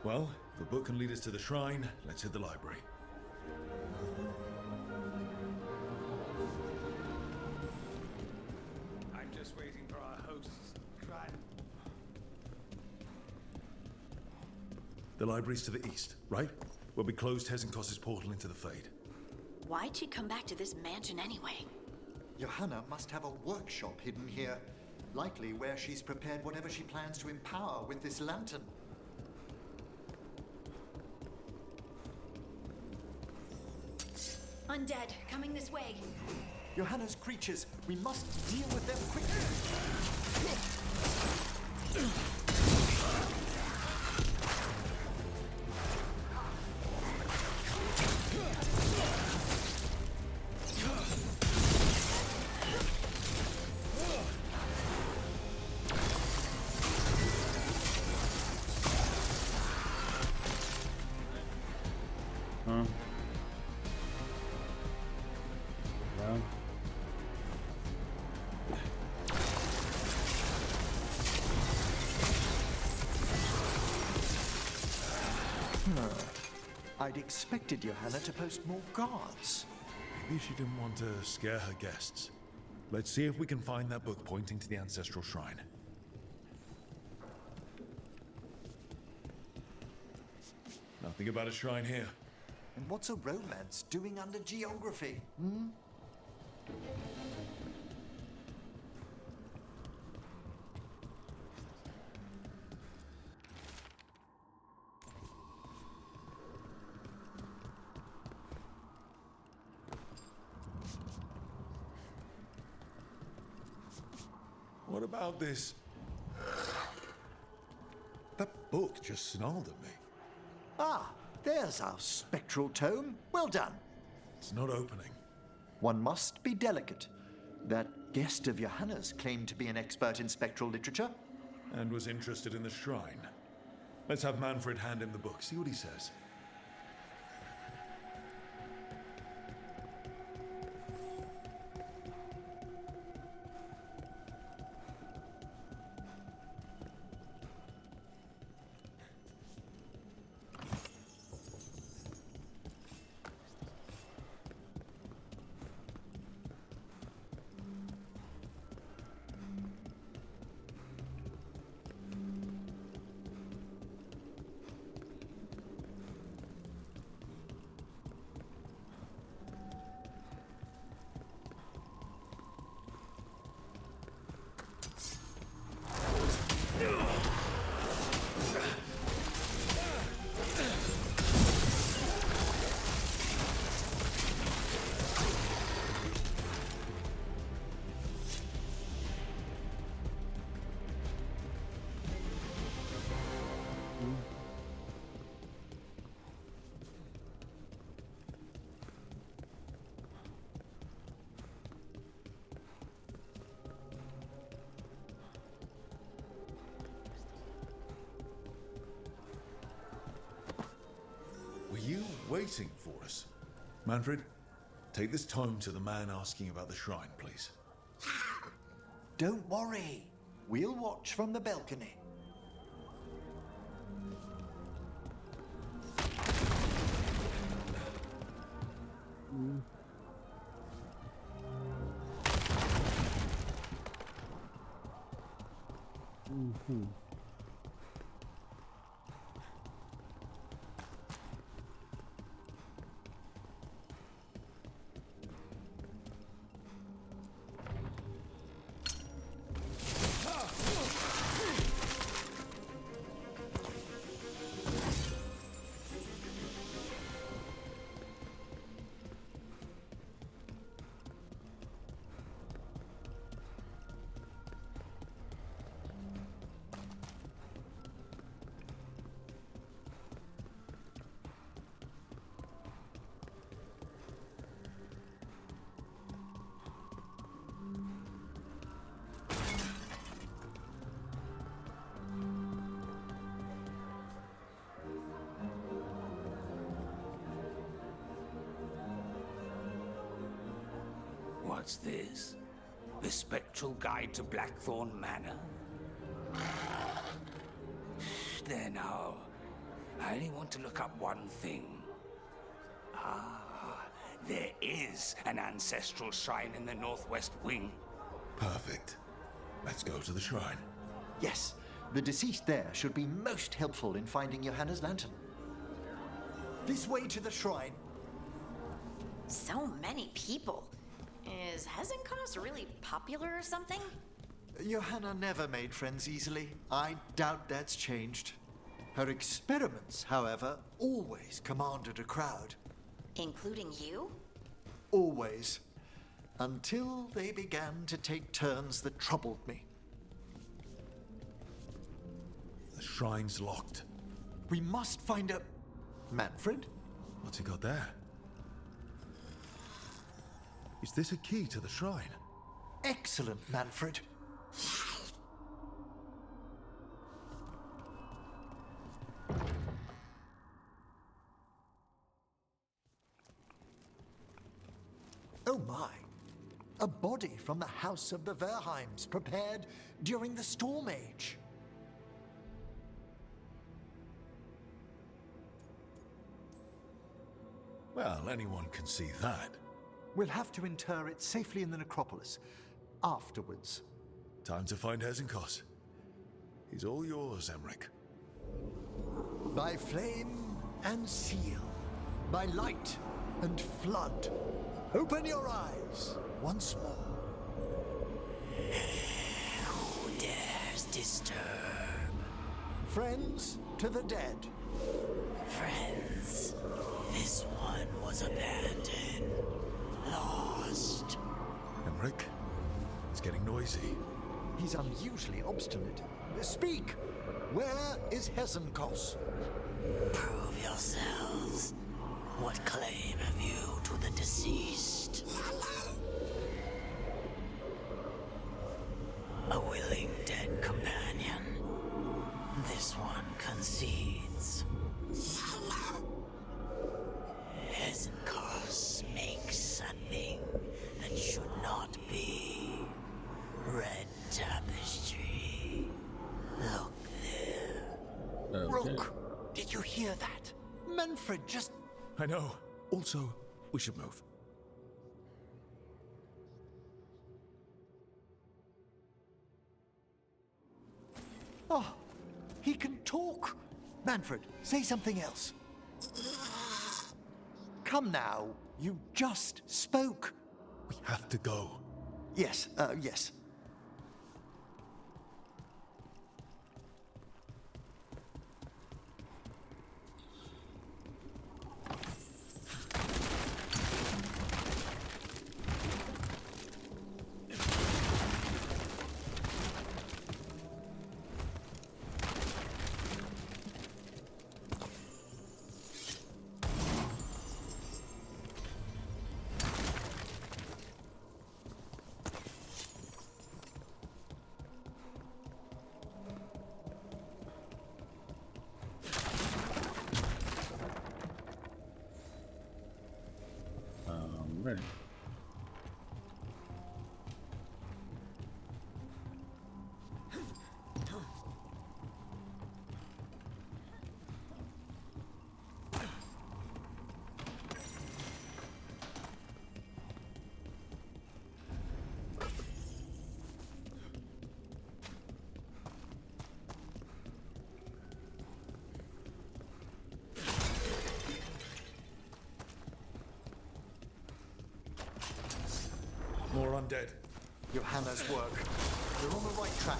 Well, if the book can lead us to the shrine, let's hit the library. I'm just waiting for our host's shrine. The library's to the east, right? Where we closed Hesenkos' portal into the Fade. Why'd she come back to this mansion anyway? Johanna must have a workshop hidden here. Likely where she's prepared whatever she plans to empower with this lantern. Undead, coming this way. Johanna's creatures, we must deal with them quickly. Huh? Yeah. I'd expected Johanna to post more guards. Maybe she didn't want to scare her guests. Let's see if we can find that book pointing to the ancestral shrine. Nothing about a shrine here. And what's a romance doing under geography? Hmm? What about this? That book just snarled at me. Ah, there's our spectral tome. Well done. It's not opening. One must be delicate. That guest of Johanna's claimed to be an expert in spectral literature. And was interested in the shrine. Let's have Manfred hand him the book, see what he says. Were you waiting for us? Manfred, take this tome to the man asking about the shrine, please. Don't worry. We'll watch from the balcony. What's this? The Spectral Guide to Blackthorn Manor? There now. I only want to look up one thing. Ah, there is an ancestral shrine in the northwest wing. Perfect. Let's go to the shrine. Yes, the deceased there should be most helpful in finding Johanna's lantern. This way to the shrine. So many people. Is Hezenkos really popular or something? Johanna never made friends easily. I doubt that's changed. Her experiments, however, always commanded a crowd. Including you? Always. Until they began to take turns that troubled me. The shrine's locked. We must find a... Manfred? What's he got there? Is this a key to the shrine? Excellent, Manfred. Oh my. A body from the house of the Verheims, prepared during the Storm Age. Well, anyone can see that. We'll have to inter it safely in the necropolis. Afterwards. Time to find Hezenkos. He's all yours, Emmerich. By flame and seal, by light and flood, open your eyes once more. Who dares disturb? Friends to the dead. Friends, this one was abandoned, lost. Emmerich, it's getting noisy. He's unusually obstinate. Speak! Where is Hezenkos? Prove yourselves. What claim have you to the deceased? A willing dead companion. This one concedes. Hezenkos makes a thing that should not be. Red tapestry. Look there. Okay. Rook, did you hear that? Manfred just... I know. Also, we should move. Oh, he can talk. Manfred, say something else. Come now, you just spoke. We have to go. Yes, yes. Ready. More undead. Johanna's work. We're on the right track.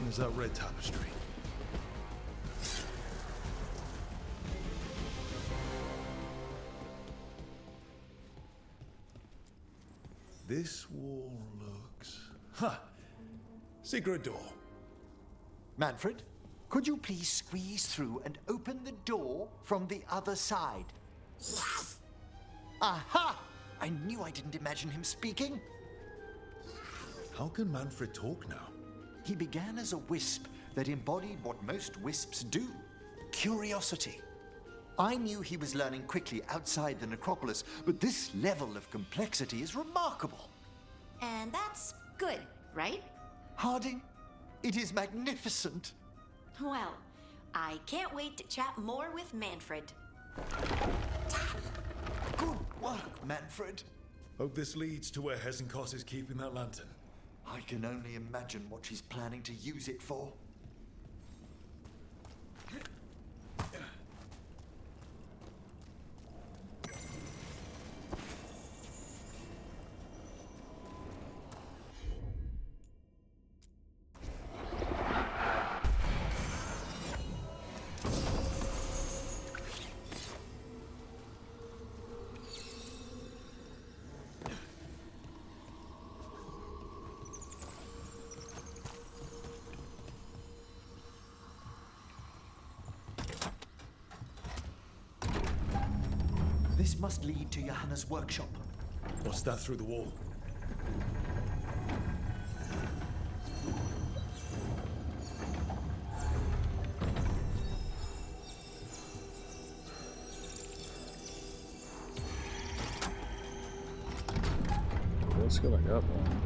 There's that red tapestry. This wall looks... Secret door. Manfred, could you please squeeze through and open the door from the other side? Yes! Aha! I knew I didn't imagine him speaking. How can Manfred talk now? He began as a wisp that embodied what most wisps do: curiosity. I knew he was learning quickly outside the necropolis, but this level of complexity is remarkable. And that's good, right? Harding, it is magnificent. Well, I can't wait to chat more with Manfred. Good work, Manfred. Hope this leads to where Hesenkos is keeping that lantern. I can only imagine what she's planning to use it for. This must lead to Johanna's workshop. What's that through the wall? Let's go back up, man.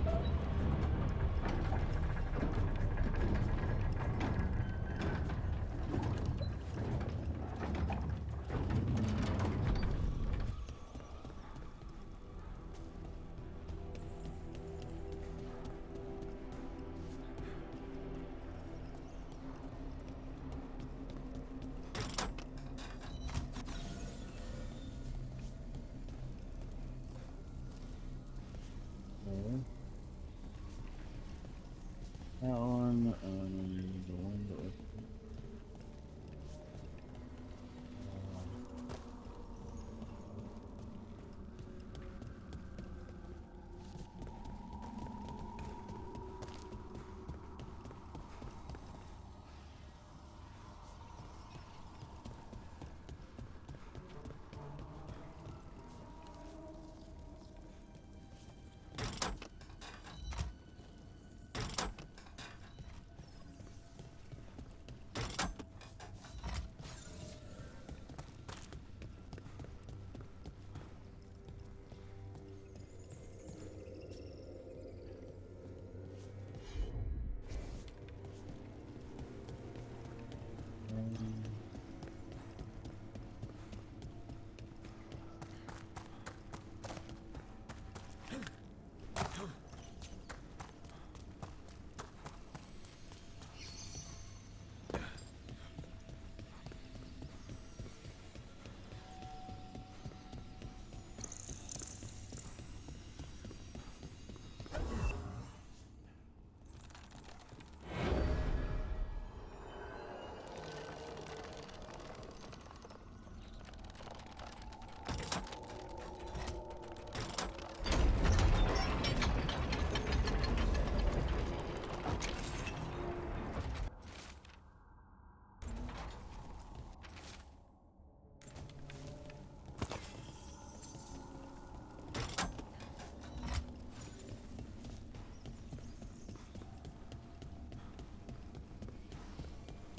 That one, the one that was...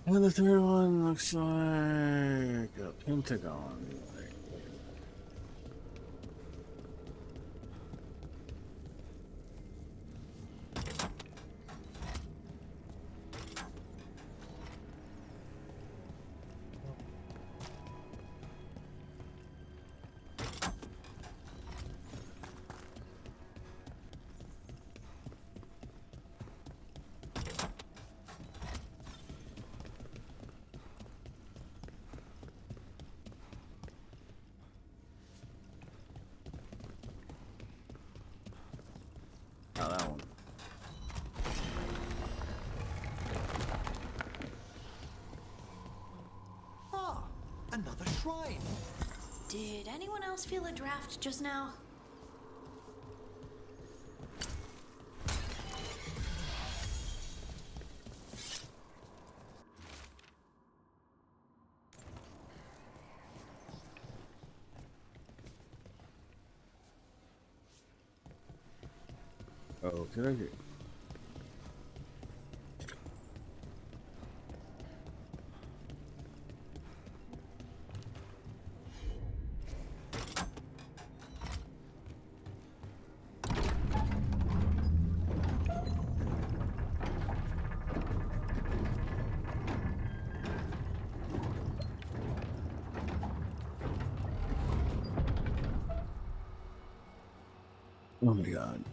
And the third one looks like a pentagon. Oh, that one. Ah, another shrine. Did anyone else feel a draft just now? Okay. Oh my god.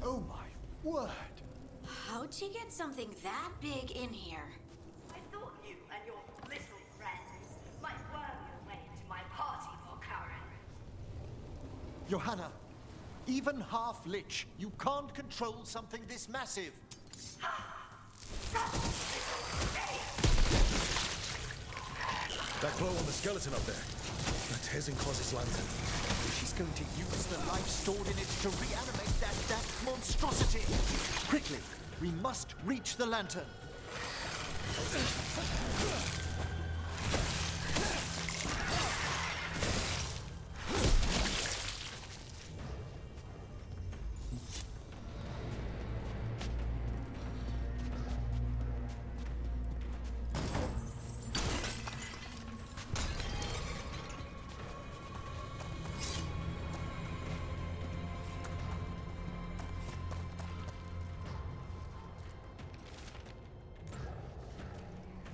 Oh my word! How'd she get something that big in here? I thought you and your little friends might worm your way into my party for Karen. Johanna, even half-lich, you can't control something this massive. That glow on the skeleton up there. That's Hezenkos's lantern. She's going to use the life stored in it to reanimate that monstrosity. Quickly, we must reach the lantern.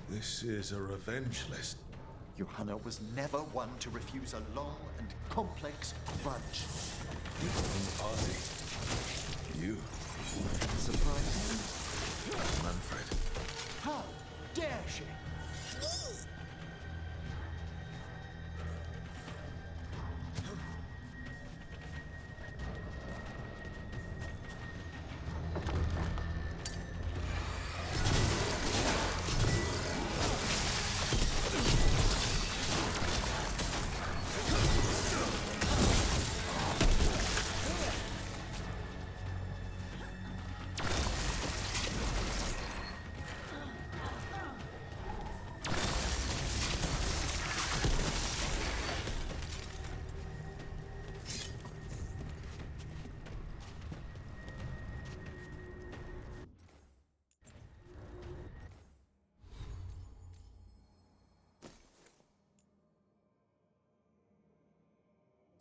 This is a revenge list. Johanna was never one to refuse a long and complex grudge. Party. You. Surprising. Manfred. How dare she?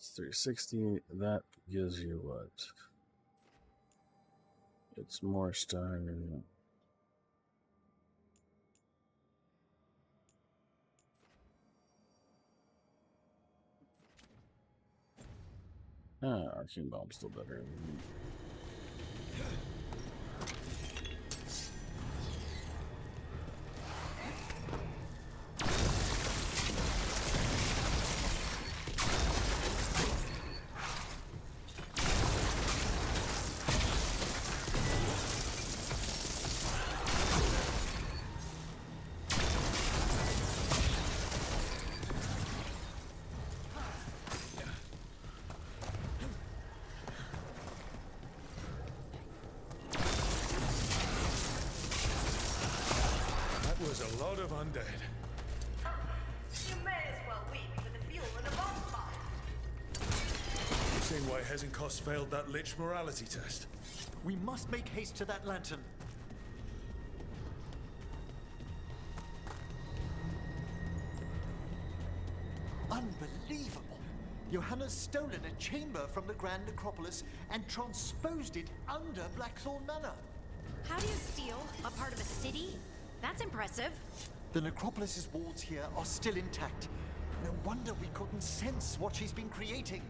It's 360. That gives you what? It's more stone. Arcane Bomb's still better. Was a lot of undead. You may as well weep for the fuel in a bonfire. You've seen why Hezenkos failed that Lich morality test. We must make haste to that lantern. Unbelievable! Johanna's stolen a chamber from the Grand Necropolis and transposed it under Blackthorn Manor. How do you steal a part of a city? That's impressive. The Necropolis's walls here are still intact. No wonder we couldn't sense what she's been creating.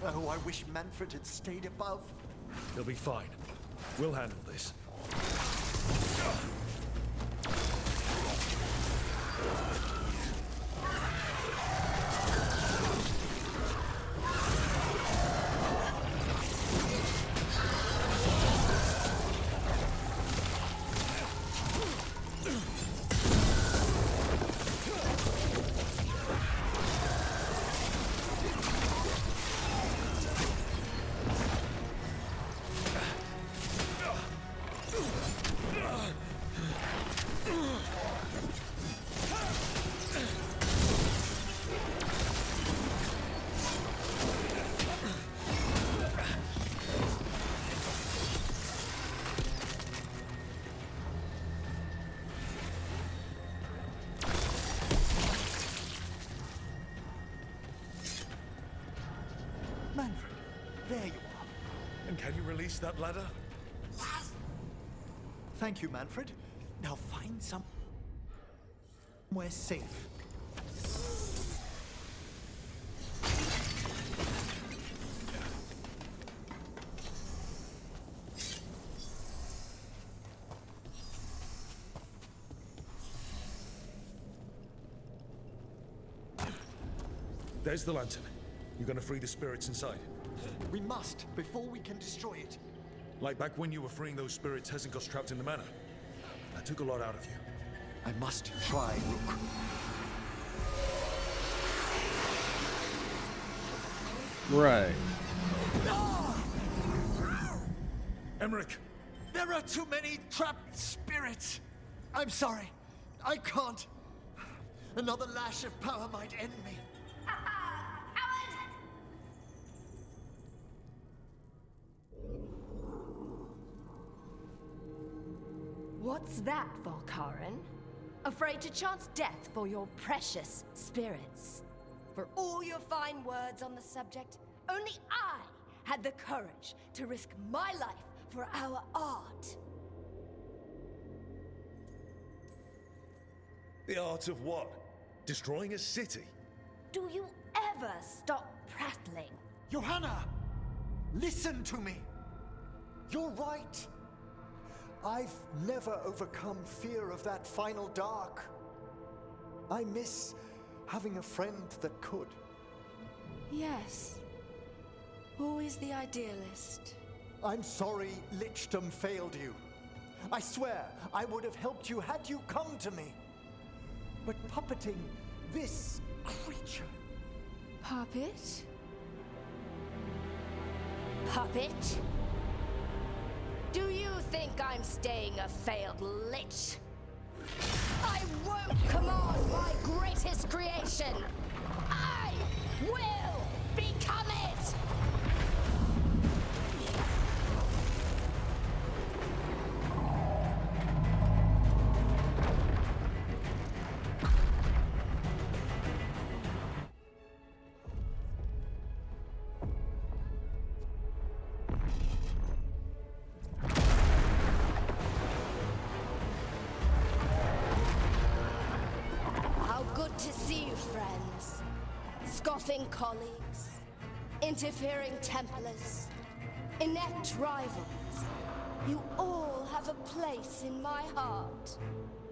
Oh, I wish Manfred had stayed above. He'll be fine. We'll handle this. Manfred, there you are. And can you release that ladder? Thank you, Manfred. Now find somewhere safe. There's the lantern. You're gonna free the spirits inside. We must, before we can destroy it. Like back when you were freeing those spirits Hezen got trapped in the manor. That took a lot out of you. I must try, Rook. Right. Emmerich! There are too many trapped spirits! I'm sorry. I can't. Another lash of power might end me. What's that, Volkaren? Afraid to chance death for your precious spirits? For all your fine words on the subject, only I had the courage to risk my life for our art. The art of what? Destroying a city? Do you ever stop prattling? Johanna! Listen to me! You're right! I've never overcome fear of that final dark. I miss having a friend that could. Yes. Always the idealist. I'm sorry Lichdom failed you. I swear I would have helped you had you come to me. But puppeting this creature... Puppet? Puppet? Do you think I'm staying a failed lich? I won't command my greatest creation! I will become it! Scoffing colleagues, interfering Templars, inept rivals. You all have a place in my heart.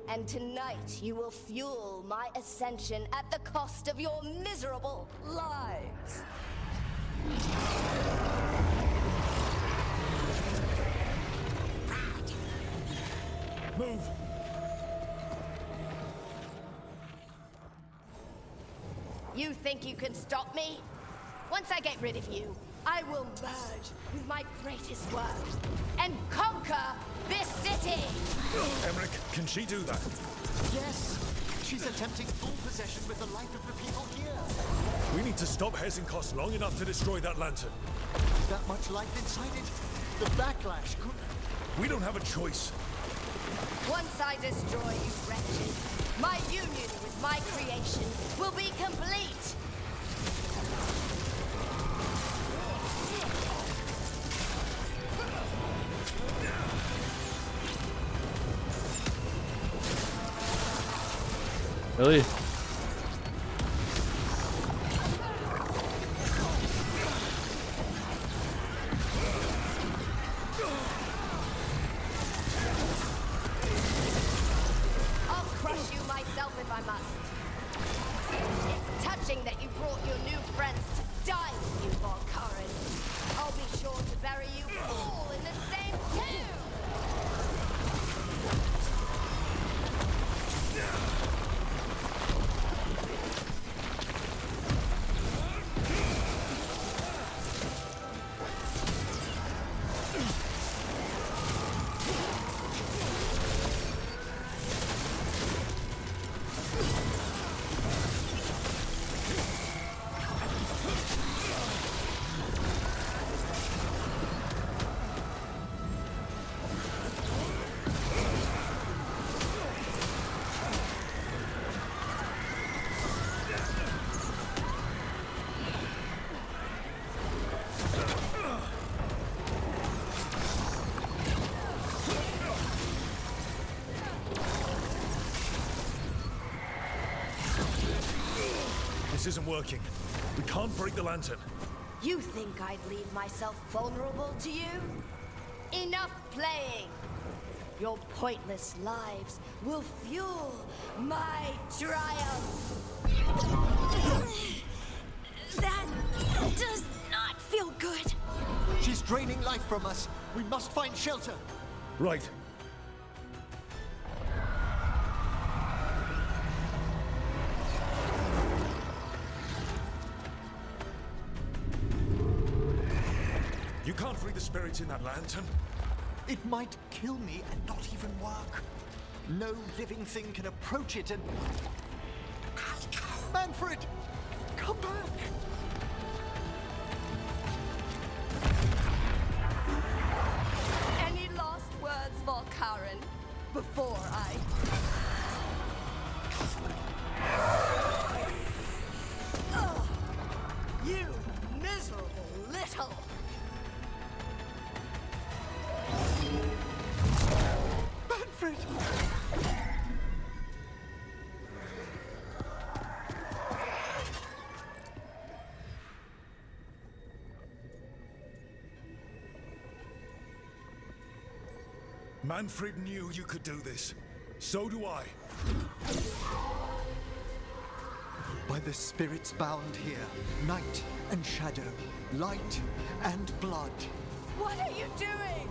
And tonight you will fuel my ascension at the cost of your miserable lives. Move! You think you can stop me? Once I get rid of you, I will merge with my greatest work and conquer this city! Emmerich, can she do that? Yes! She's attempting full possession with the life of the people here. We need to stop Hezenkos long enough to destroy that lantern. That much life inside it? The backlash could... We don't have a choice. Once I destroy you wretches, my union with my creation will be complete! Really? I'll crush you myself if I must. It's touching that you brought your new friends to die with you, Volkaren. I'll be sure to bury you all in the same tomb! isn't working. We can't break the lantern. You think I'd leave myself vulnerable to you? Enough playing! Your pointless lives will fuel my triumph! That does not feel good. She's draining life from us. We must find shelter. Right. You can't free the spirits in that lantern. It might kill me and not even work. No living thing can approach it and... Manfred! Come back! Any last words for Karen before I... Ugh, you miserable little... Manfred! Manfred knew you could do this. So do I. By the spirits bound here, night and shadow, light and blood. What are you doing?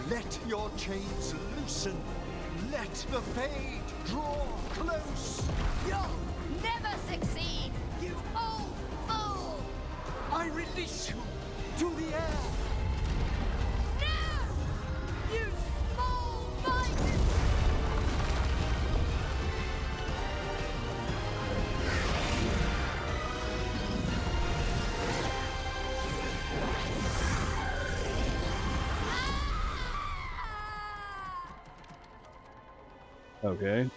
Let your chains loosen. Let the fade draw close. You'll never succeed, you old fool! I release you to the air. No! You small-minded... Okay.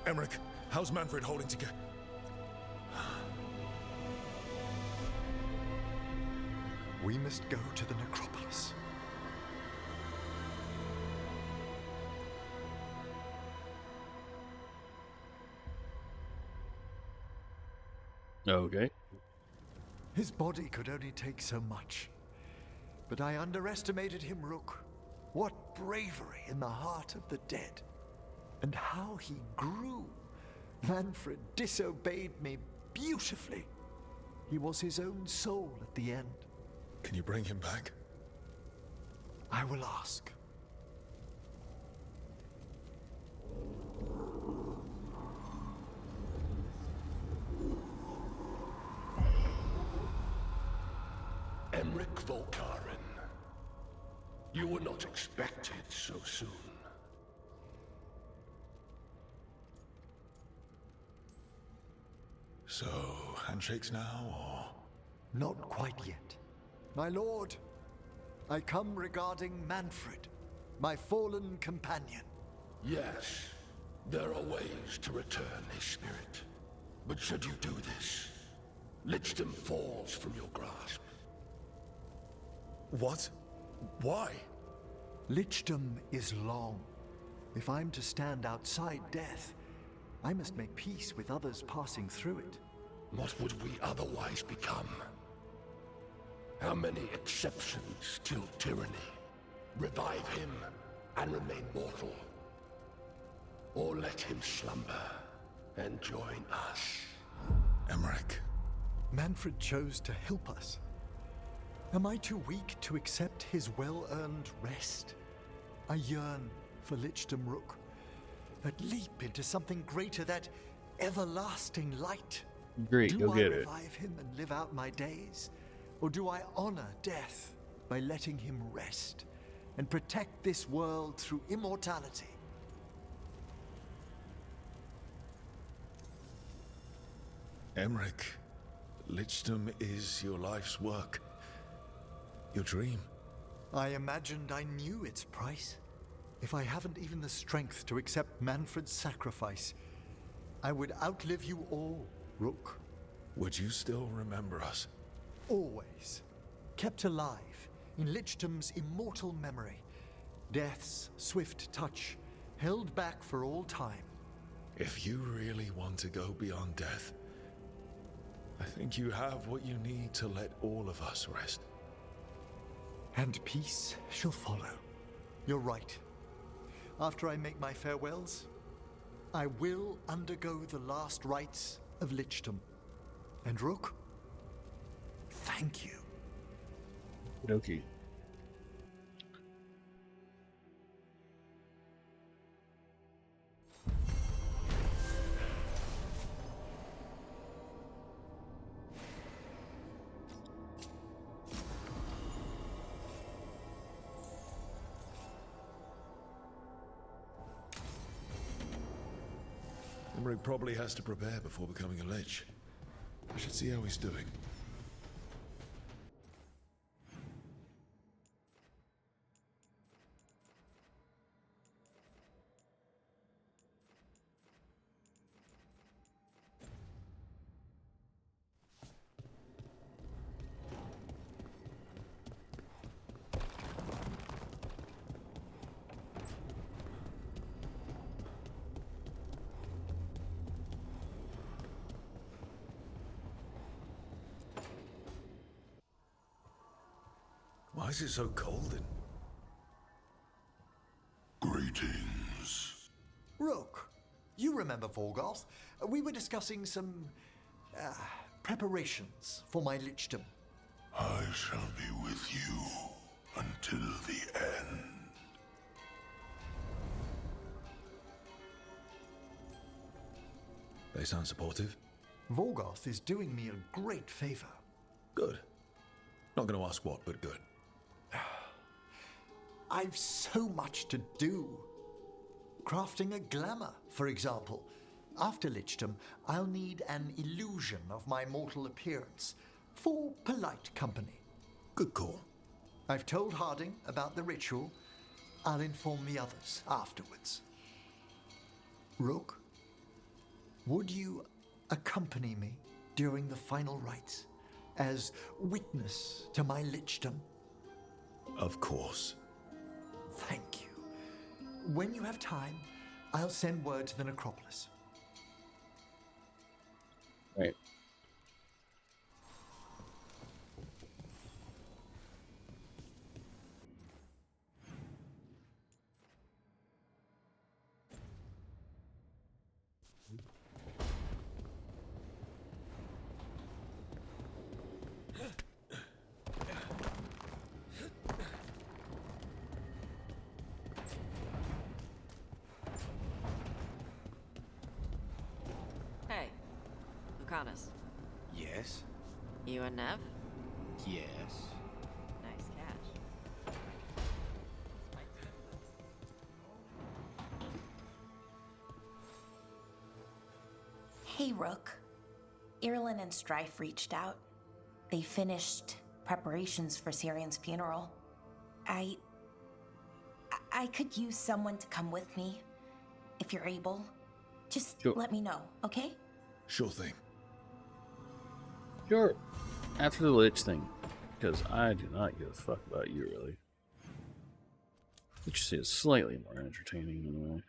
Emmerich, how's Manfred holding together? We must go to the necropolis. Okay. His body could only take so much. But I underestimated him, Rook. What bravery in the heart of the dead. And how he grew. Manfred disobeyed me beautifully. He was his own soul at the end. Can you bring him back? I will ask. Emmerich Volkaren. You were not expected so soon. So, handshakes now, or...? Not quite yet. My lord, I come regarding Manfred, my fallen companion. Yes, there are ways to return his spirit. But should you do this, Lichdom falls from your grasp. What? Why? Lichdom is long. If I'm to stand outside death, I must make peace with others passing through it. What would we otherwise become? How many exceptions till tyranny? Revive him and remain mortal. Or let him slumber and join us. Emmerich. Manfred chose to help us. Am I too weak to accept his well-earned rest? I yearn for Lichdom Rook. That leap into something greater, that everlasting light. Great, go get it. Do I revive him and live out my days? Or do I honor death by letting him rest and protect this world through immortality? Emmerich, Lichdom is your life's work. Your dream. I imagined I knew its price. If I haven't even the strength to accept Manfred's sacrifice, I would outlive you all, Rook. Would you still remember us? Always. Kept alive in Lichtam's immortal memory. Death's swift touch, held back for all time. If you really want to go beyond death, I think you have what you need to let all of us rest. And peace shall follow. You're right. After I make my farewells, I will undergo the last rites of Lichtam. And Rook, thank you. Okay. Emmerich probably has to prepare before becoming a Lich. I should see how he's doing. Why is it so cold in? Greetings. Rook, you remember Vorgoth? We were discussing some preparations for my Lichtam. I shall be with you until the end. They sound supportive. Vorgoth is doing me a great favor. Good. Not going to ask what, but good. I've so much to do. Crafting a glamour, for example. After Lichtam, I'll need an illusion of my mortal appearance for polite company. Good call. I've told Harding about the ritual. I'll inform the others afterwards. Rook, would you accompany me during the final rites as witness to my Lichtam? Of course. Thank you. When you have time, I'll send word to the necropolis. Right. Hey, Lucanus. Yes? You and Nev? Yes. Nice catch. Hey, Rook. Irlin and Strife reached out. They finished preparations for Syrian's funeral. I could use someone to come with me, if you're able. Just let me know, okay? Sure thing. Sure. After the Lich thing. Because I do not give a fuck about you, really. Lich is slightly more entertaining in a way.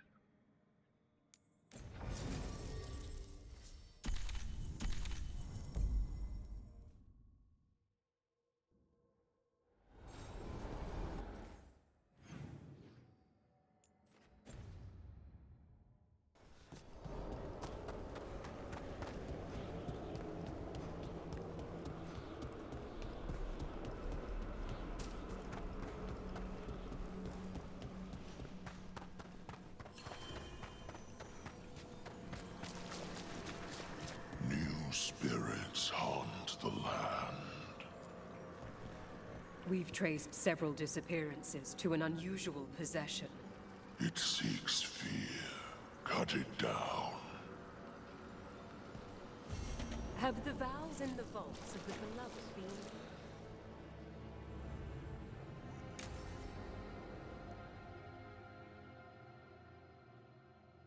New spirits haunt the land. We've traced several disappearances to an unusual possession. It seeks fear. Cut it down. Have the vows in the vaults of the beloved been...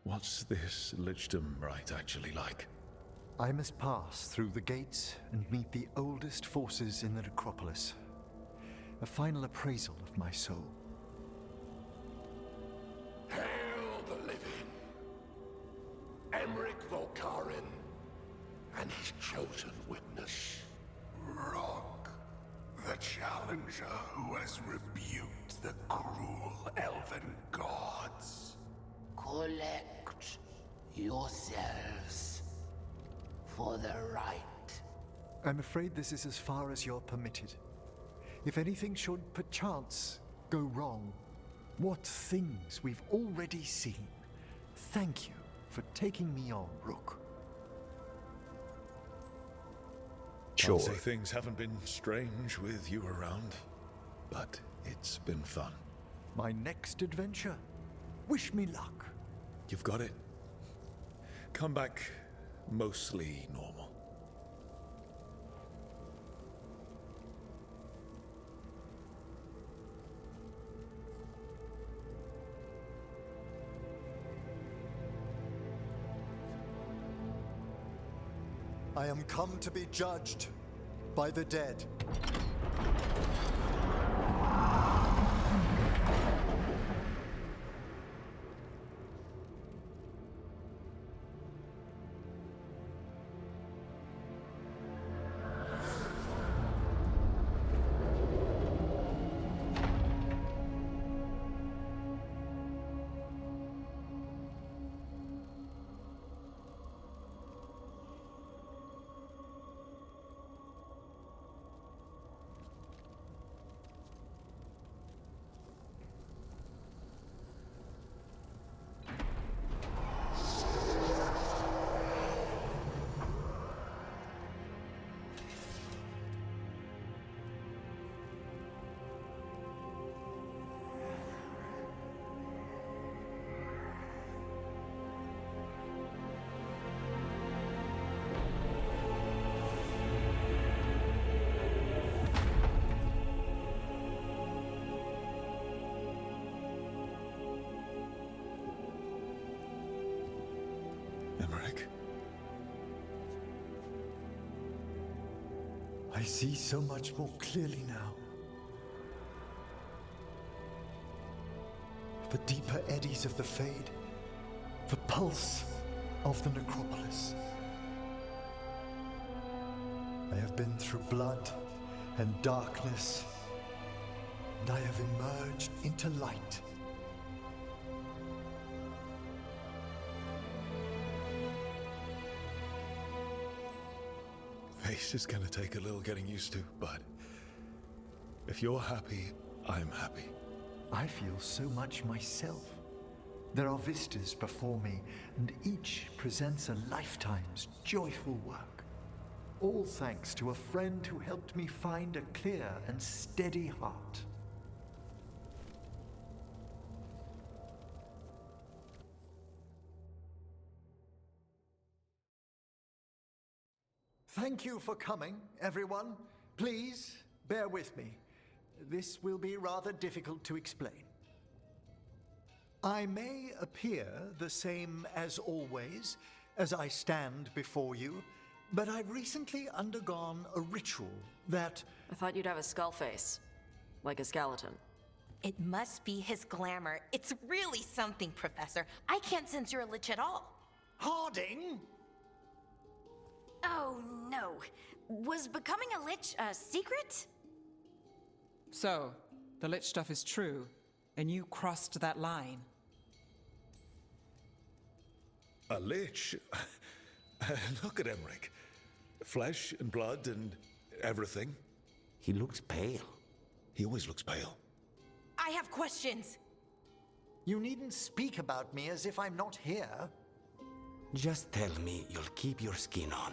What's this Lichtam rite actually like? I must pass through the gates and meet the oldest forces in the necropolis. A final appraisal of my soul. Hail the living! Emmerich Volkaren and his chosen witness, Rock, the challenger who has rebuked the cruel elven gods. Collect yourselves for the right. I'm afraid this is as far as you're permitted. If anything should perchance go wrong, what things we've already seen. Thank you for taking me on, Rook. I'll say things haven't been strange with you around, but it's been fun. My next adventure. Wish me luck. You've got it. Come back mostly normal. I am come to be judged by the dead. Emmerich. I see so much more clearly now. The deeper eddies of the Fade, the pulse of the necropolis. I have been through blood and darkness, and I have emerged into light. Face is gonna take a little getting used to, but if you're happy, I'm happy. I feel so much myself. There are vistas before me, and each presents a lifetime's joyful work. All thanks to a friend who helped me find a clear and steady heart. Thank you for coming, everyone. Please, bear with me. This will be rather difficult to explain. I may appear the same as always, as I stand before you, but I've recently undergone a ritual that... I thought you'd have a skull face. Like a skeleton. It must be his glamour. It's really something, Professor. I can't sense you're a lich at all. Harding? Oh, no. Was becoming a lich a secret? So, the lich stuff is true, and you crossed that line. A lich? Look at Emmerich. Flesh and blood and everything. He looks pale. He always looks pale. I have questions. You needn't speak about me as if I'm not here. Just tell me you'll keep your skin on.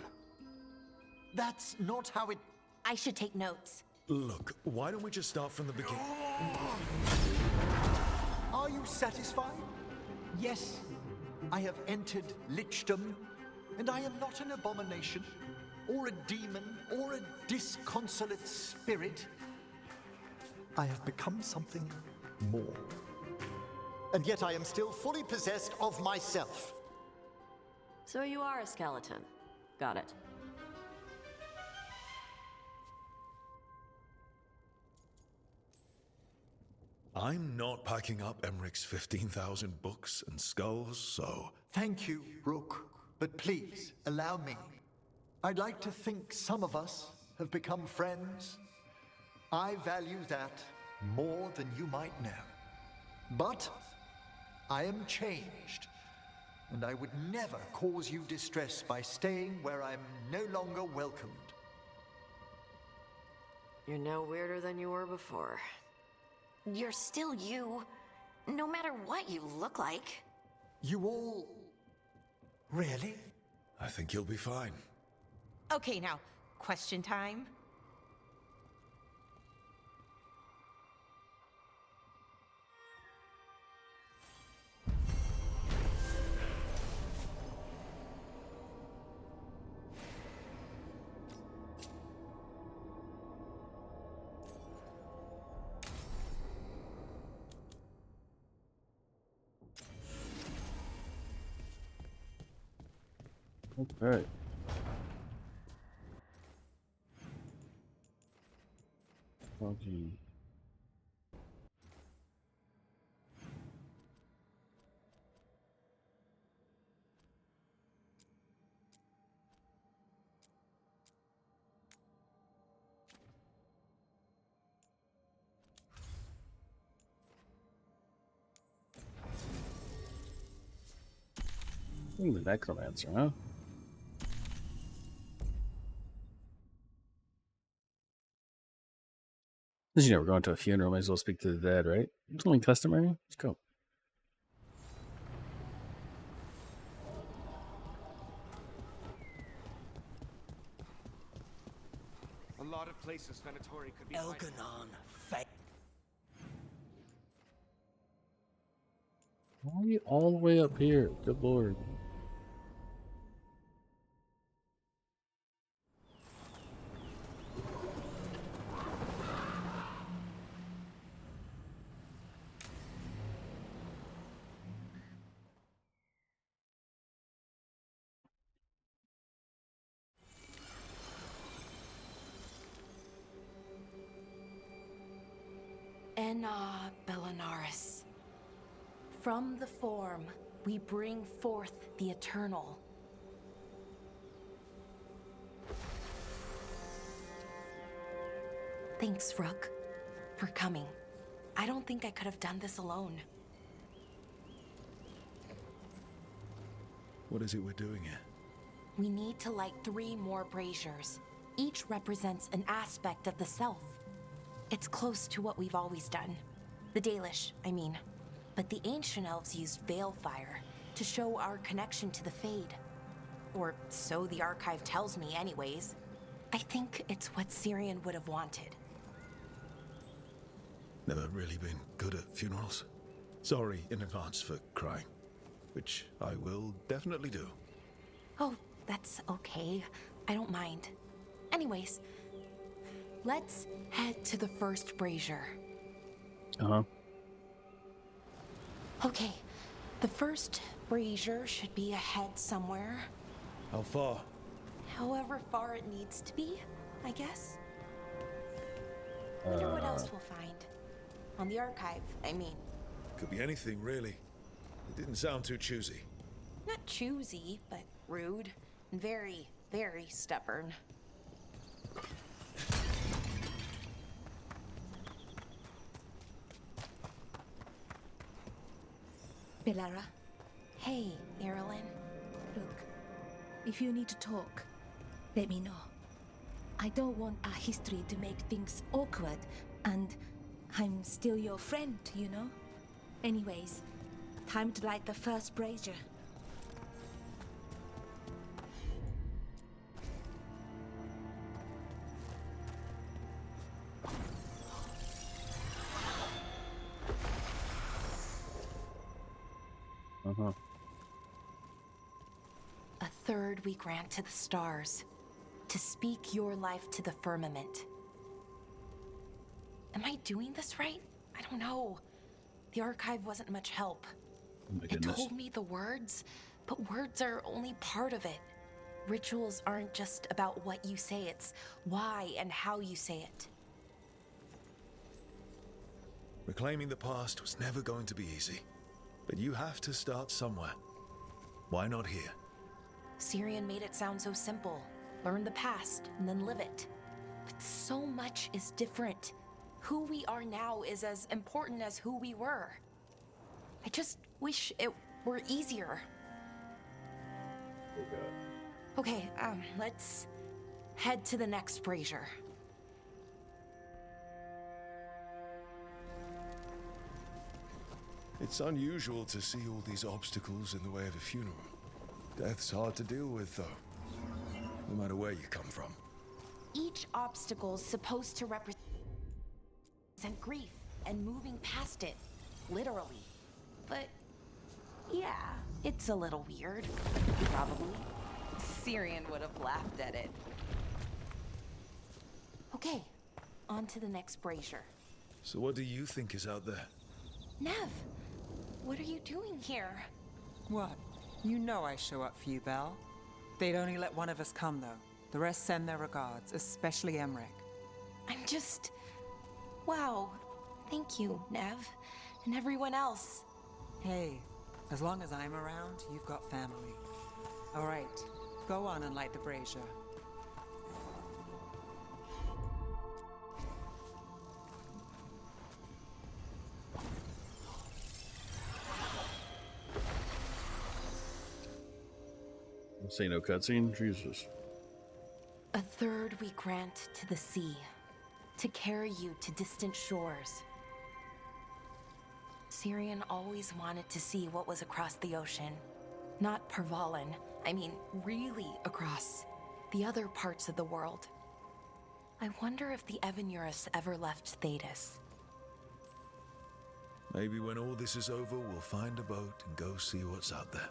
That's not how it... I should take notes. Look, why don't we just start from the beginning? Are you satisfied? Yes, I have entered lichdom, and I am not an abomination, or a demon, or a disconsolate spirit. I have become something more. And yet I am still fully possessed of myself. So you are a skeleton. Got it. I'm not packing up Emmerich's 15,000 books and skulls, so... Thank you, Rook. But please, allow me. I'd like to think some of us have become friends. I value that more than you might know. But I am changed, and I would never cause you distress by staying where I'm no longer welcomed. You're no weirder than you were before. You're still you, no matter what you look like. You all... Really? I think you'll be fine. Okay, now, question time. Okay. Okay. Ooh, the necromancer, huh? Since you know we're going to a funeral, might as well speak to the dead, right? It's only customary. Let's go. A lot of places Venatori could be. Elganon, Why are you all the way up here? Good lord. Enna Bellinaris. From the form, we bring forth the eternal. Thanks, Rook, for coming. I don't think I could have done this alone. What is it we're doing here? We need to light 3 more braziers. Each represents an aspect of the self. It's close to what we've always done. The Dalish, I mean. But the ancient elves used balefire to show our connection to the Fade. Or so the archive tells me anyways. I think it's what Syrian would have wanted. Never really been good at funerals. Sorry in advance for crying, which I will definitely do. Oh, that's okay. I don't mind. Anyways, let's head to the first brazier. Uh-huh. Okay, the first brazier should be ahead somewhere. How far? However far it needs to be, I guess. Wonder what else we'll find. On the archive, I mean. Could be anything, really. It didn't sound too choosy. Not choosy, but rude. And very, very stubborn. Belara, Hey, Marilyn. look, if you need to talk, let me know. I don't want our history to make things awkward, and I'm still your friend, you know? Anyways, time to light the first brazier. Uh-huh. A third we grant to the stars, to speak your life to the firmament. Am I doing this right? I don't know. The archive wasn't much help. Oh my It goodness. told me the words, but words are only part of it. Rituals aren't just about what you say, it's why and how you say it. Reclaiming the past was never going to be easy. But you have to start somewhere. Why not here? Syrian made it sound so simple. Learn the past and then live it. But so much is different. Who we are now is as important as who we were. I just wish it were easier. Okay, let's head to the next brazier. It's unusual to see all these obstacles in the way of a funeral. Death's hard to deal with, though, no matter where you come from. Each obstacle's supposed to represent grief and moving past it, literally. But yeah, it's a little weird, probably. Syrian would have laughed at it. Okay, on to the next brazier. So what do you think is out there? Nev, what are you doing here? What? You know I show up for you, Belle. They'd only let one of us come, though. The rest send their regards, especially Emmerich. I'm just... Wow. Thank you, Nev. And everyone else. Hey, as long as I'm around, you've got family. All right, go on and light the brazier. Say no cutscene? Jesus. A third we grant to the sea, to carry you to distant shores. Syrian always wanted to see what was across the ocean. Not Pervalin, I mean really across. The other parts of the world. I wonder if the Evanurus ever left Thetis. Maybe when all this is over, we'll find a boat and go see what's out there.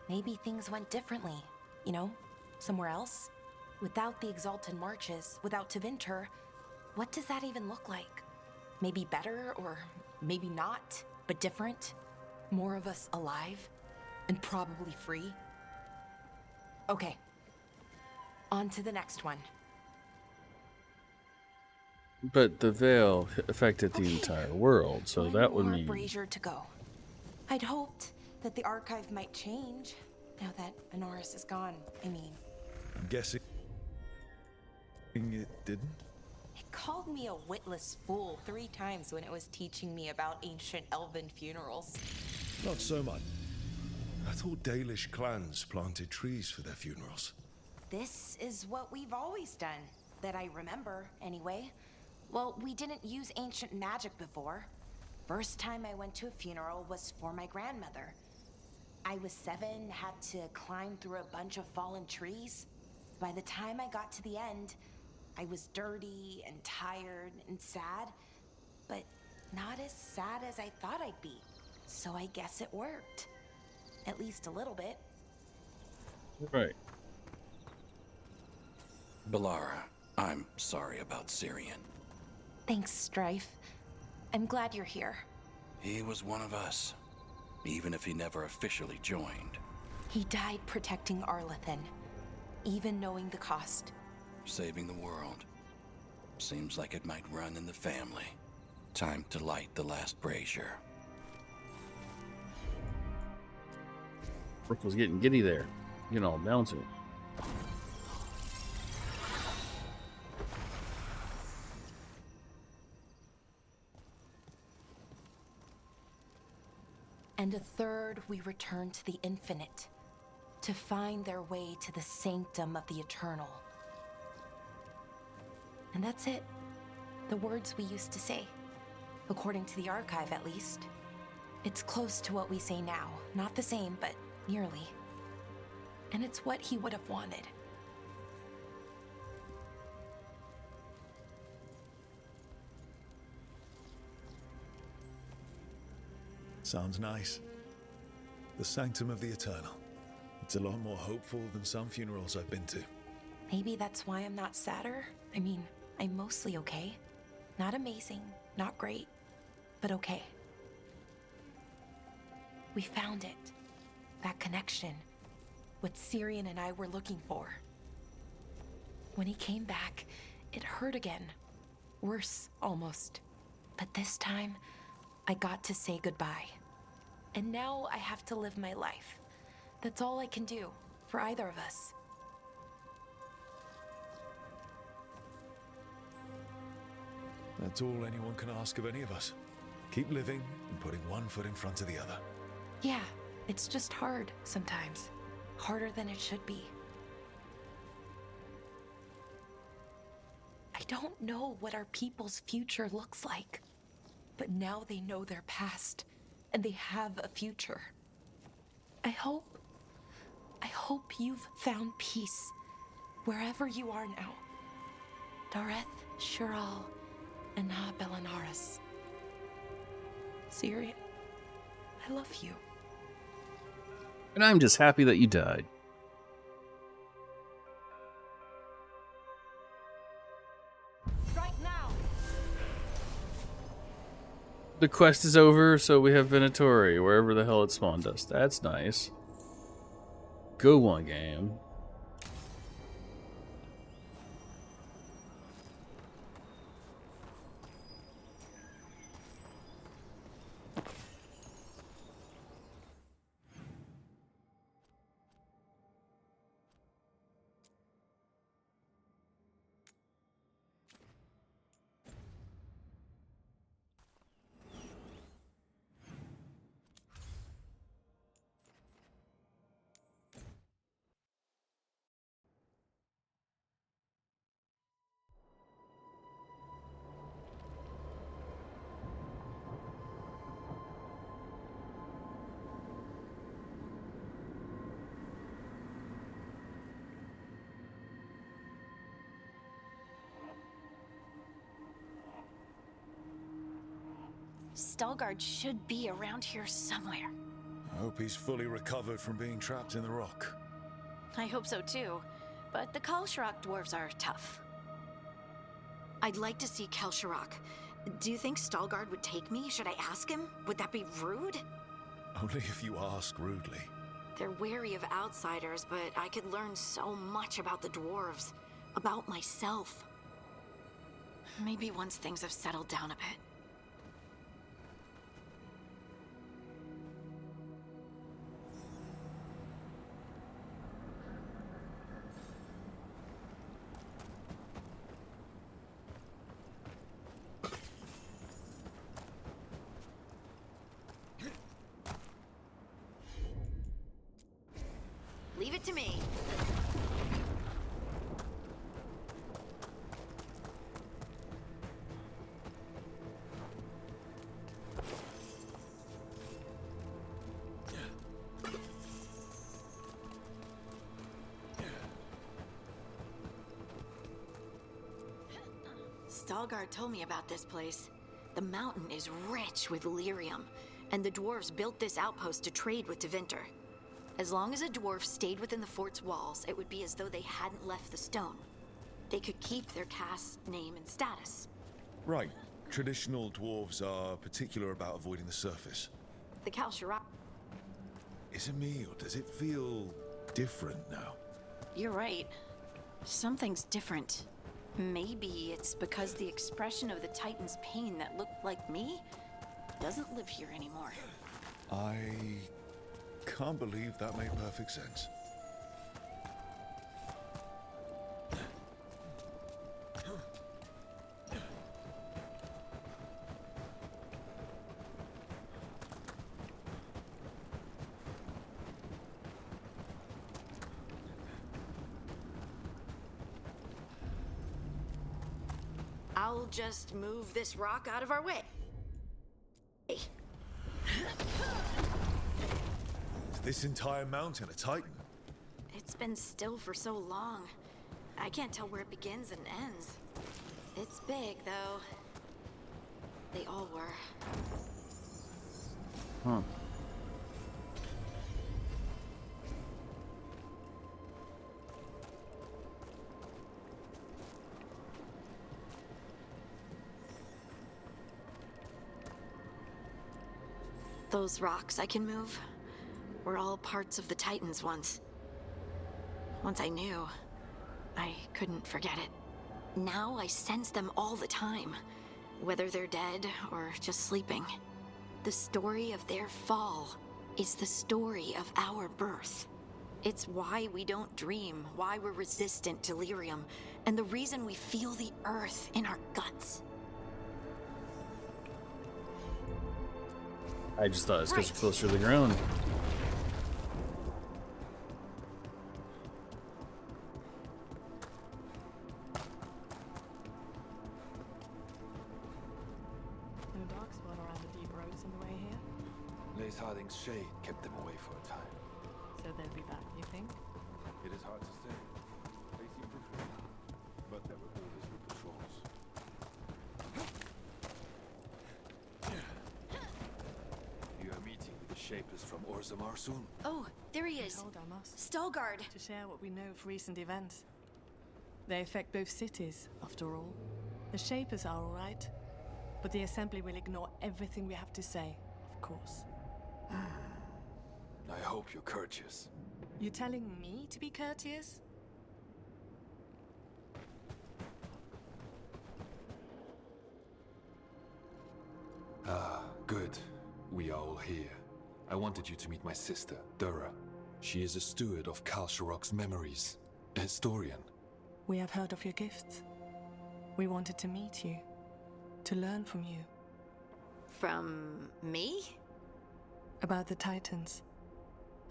Maybe things went differently, you know, somewhere else. Without the Exalted Marches, without Tevinter, what does that even look like? Maybe better, or maybe not, but different? More of us alive, and probably free? Okay, on to the next one. But the veil affected the entire world, so that would mean... brazier to go. I'd hoped that the archive might change, now that Anaris is gone, I mean. I'm guessing it didn't? It called me a witless fool 3 times when it was teaching me about ancient elven funerals. Not so much. I thought Dalish clans planted trees for their funerals. This is what we've always done, that I remember, anyway. Well, we didn't use ancient magic before. First time I went to a funeral was for my grandmother. I was 7, had to climb through a bunch of fallen trees. By the time I got to the end, I was dirty and tired and sad, but not as sad as I thought I'd be. So I guess it worked. At least a little bit. Right. Balara, I'm sorry about Syrian. Thanks, Strife. I'm glad you're here. He was one of us, even if he never officially joined. He died protecting Arlathan, even knowing the cost. Saving the world. Seems like it might run in the family. Time to light the last brazier. Brooke was getting giddy there. Getting all bouncy. And a third we return to the infinite, to find their way to the sanctum of the eternal. And that's it. The words we used to say. According to the archive, at least. It's close to what we say now. Not the same, but nearly. And it's what he would have wanted. Sounds nice. The Sanctum of the Eternal. It's a lot more hopeful than some funerals I've been to. Maybe that's why I'm not sadder. I mean, I'm mostly okay. Not amazing, not great, but okay. We found it. That connection. What Syrian and I were looking for. When he came back, it hurt again. Worse, almost. But this time, I got to say goodbye. And now I have to live my life. That's all I can do for either of us. That's all anyone can ask of any of us. Keep living and putting one foot in front of the other. Yeah, it's just hard sometimes. Harder than it should be. I don't know what our people's future looks like. But now they know their past, and they have a future. I hope you've found peace wherever you are now. Dareth, Shural, and Na Belanaris. Syria, I love you. And I'm just happy that you died. Right now. The quest is over, so we have Venatori, wherever the hell it spawned us. That's nice. Good one, game. Stalgard should be around here somewhere. I hope he's fully recovered from being trapped in the rock. I hope so too, but the Kalsharak dwarves are tough. I'd like to see Kalsharak. Do you think Stalgard would take me? Should I ask him? Would that be rude? Only if you ask rudely. They're wary of outsiders, but I could learn so much about the dwarves, about myself. Maybe once things have settled down a bit. Leave it to me. Stalgard told me about this place. The mountain is rich with lyrium, and the dwarves built this outpost to trade with Tevinter. As long as a dwarf stayed within the fort's walls, it would be as though they hadn't left the stone. They could keep their caste name and status. Right. Traditional dwarves are particular about avoiding the surface. The Kalsharak... Is it me, or does it feel different now? You're right. Something's different. Maybe it's because the expression of the Titan's pain that looked like me doesn't live here anymore. I can't believe that made perfect sense. I'll just move this rock out of our way. Is this entire mountain a Titan? It's been still for so long. I can't tell where it begins and ends. It's big, though. They all were. Huh. Those rocks I can move were all parts of the Titans once. Once I knew, I couldn't forget it. Now I sense them all the time. whether they're dead or just sleeping. The story of their fall is the story of our birth. It's why we don't dream, why we're resistant to lyrium, and the reason we feel the earth in our guts. I just thought it's because it's closer to the ground. No dark spot around the deep roads on the way here? Lace Harding's shade kept them away for a time. So they'll be back, you think? It is hard to say. They seem different now, but there were always new patrols. You are meeting with the Shapers from Orzammar soon? Oh, there he is. Told I must. Stalguard. To share what we know of recent events. They affect both cities, after all. The Shapers are all right, but the Assembly will ignore everything we have to say, of course. I hope you're courteous. You telling me to be courteous? Ah, good. We are all here. I wanted you to meet my sister, Dura. She is a steward of Kal Sharok's memories, a historian. We have heard of your gifts. We wanted to meet you, to learn from you. From me? About the Titans.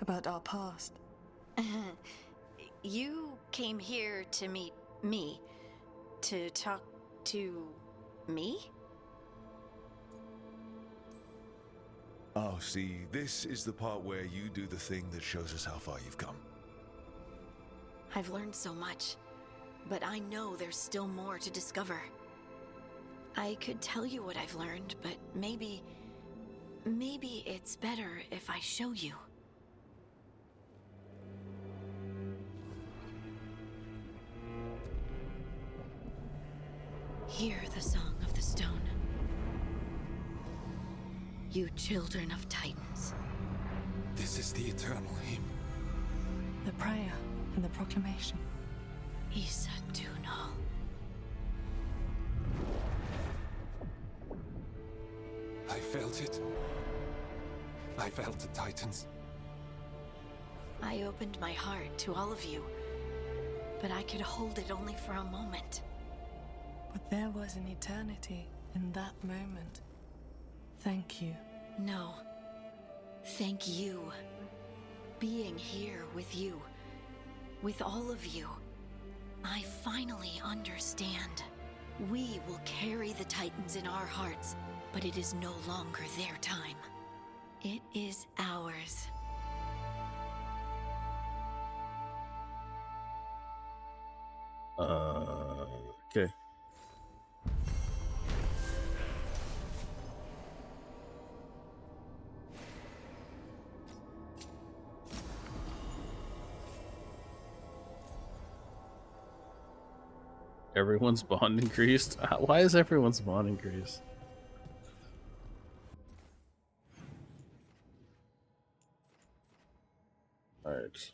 About our past. You came here to meet me. To talk to me? Oh, see, this is the part where you do the thing that shows us how far you've come. I've learned so much, but I know there's still more to discover. I could tell you what I've learned, but maybe it's better if I show you. Hear the song of the stone. You children of Titans. This is the eternal hymn. The prayer and the proclamation. Isa Tunal. I felt it. I felt the Titans. I opened my heart to all of you, but I could hold it only for a moment. But there was an eternity in that moment. Thank you. No. Thank you. Being here with you, with all of you, I finally understand. We will carry the Titans in our hearts, but it is no longer their time. It is ours. Okay. Everyone's bond increased? Why is everyone's bond increased? Alright.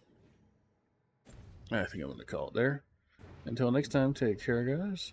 I think I'm going to call it there. Until next time, take care, guys.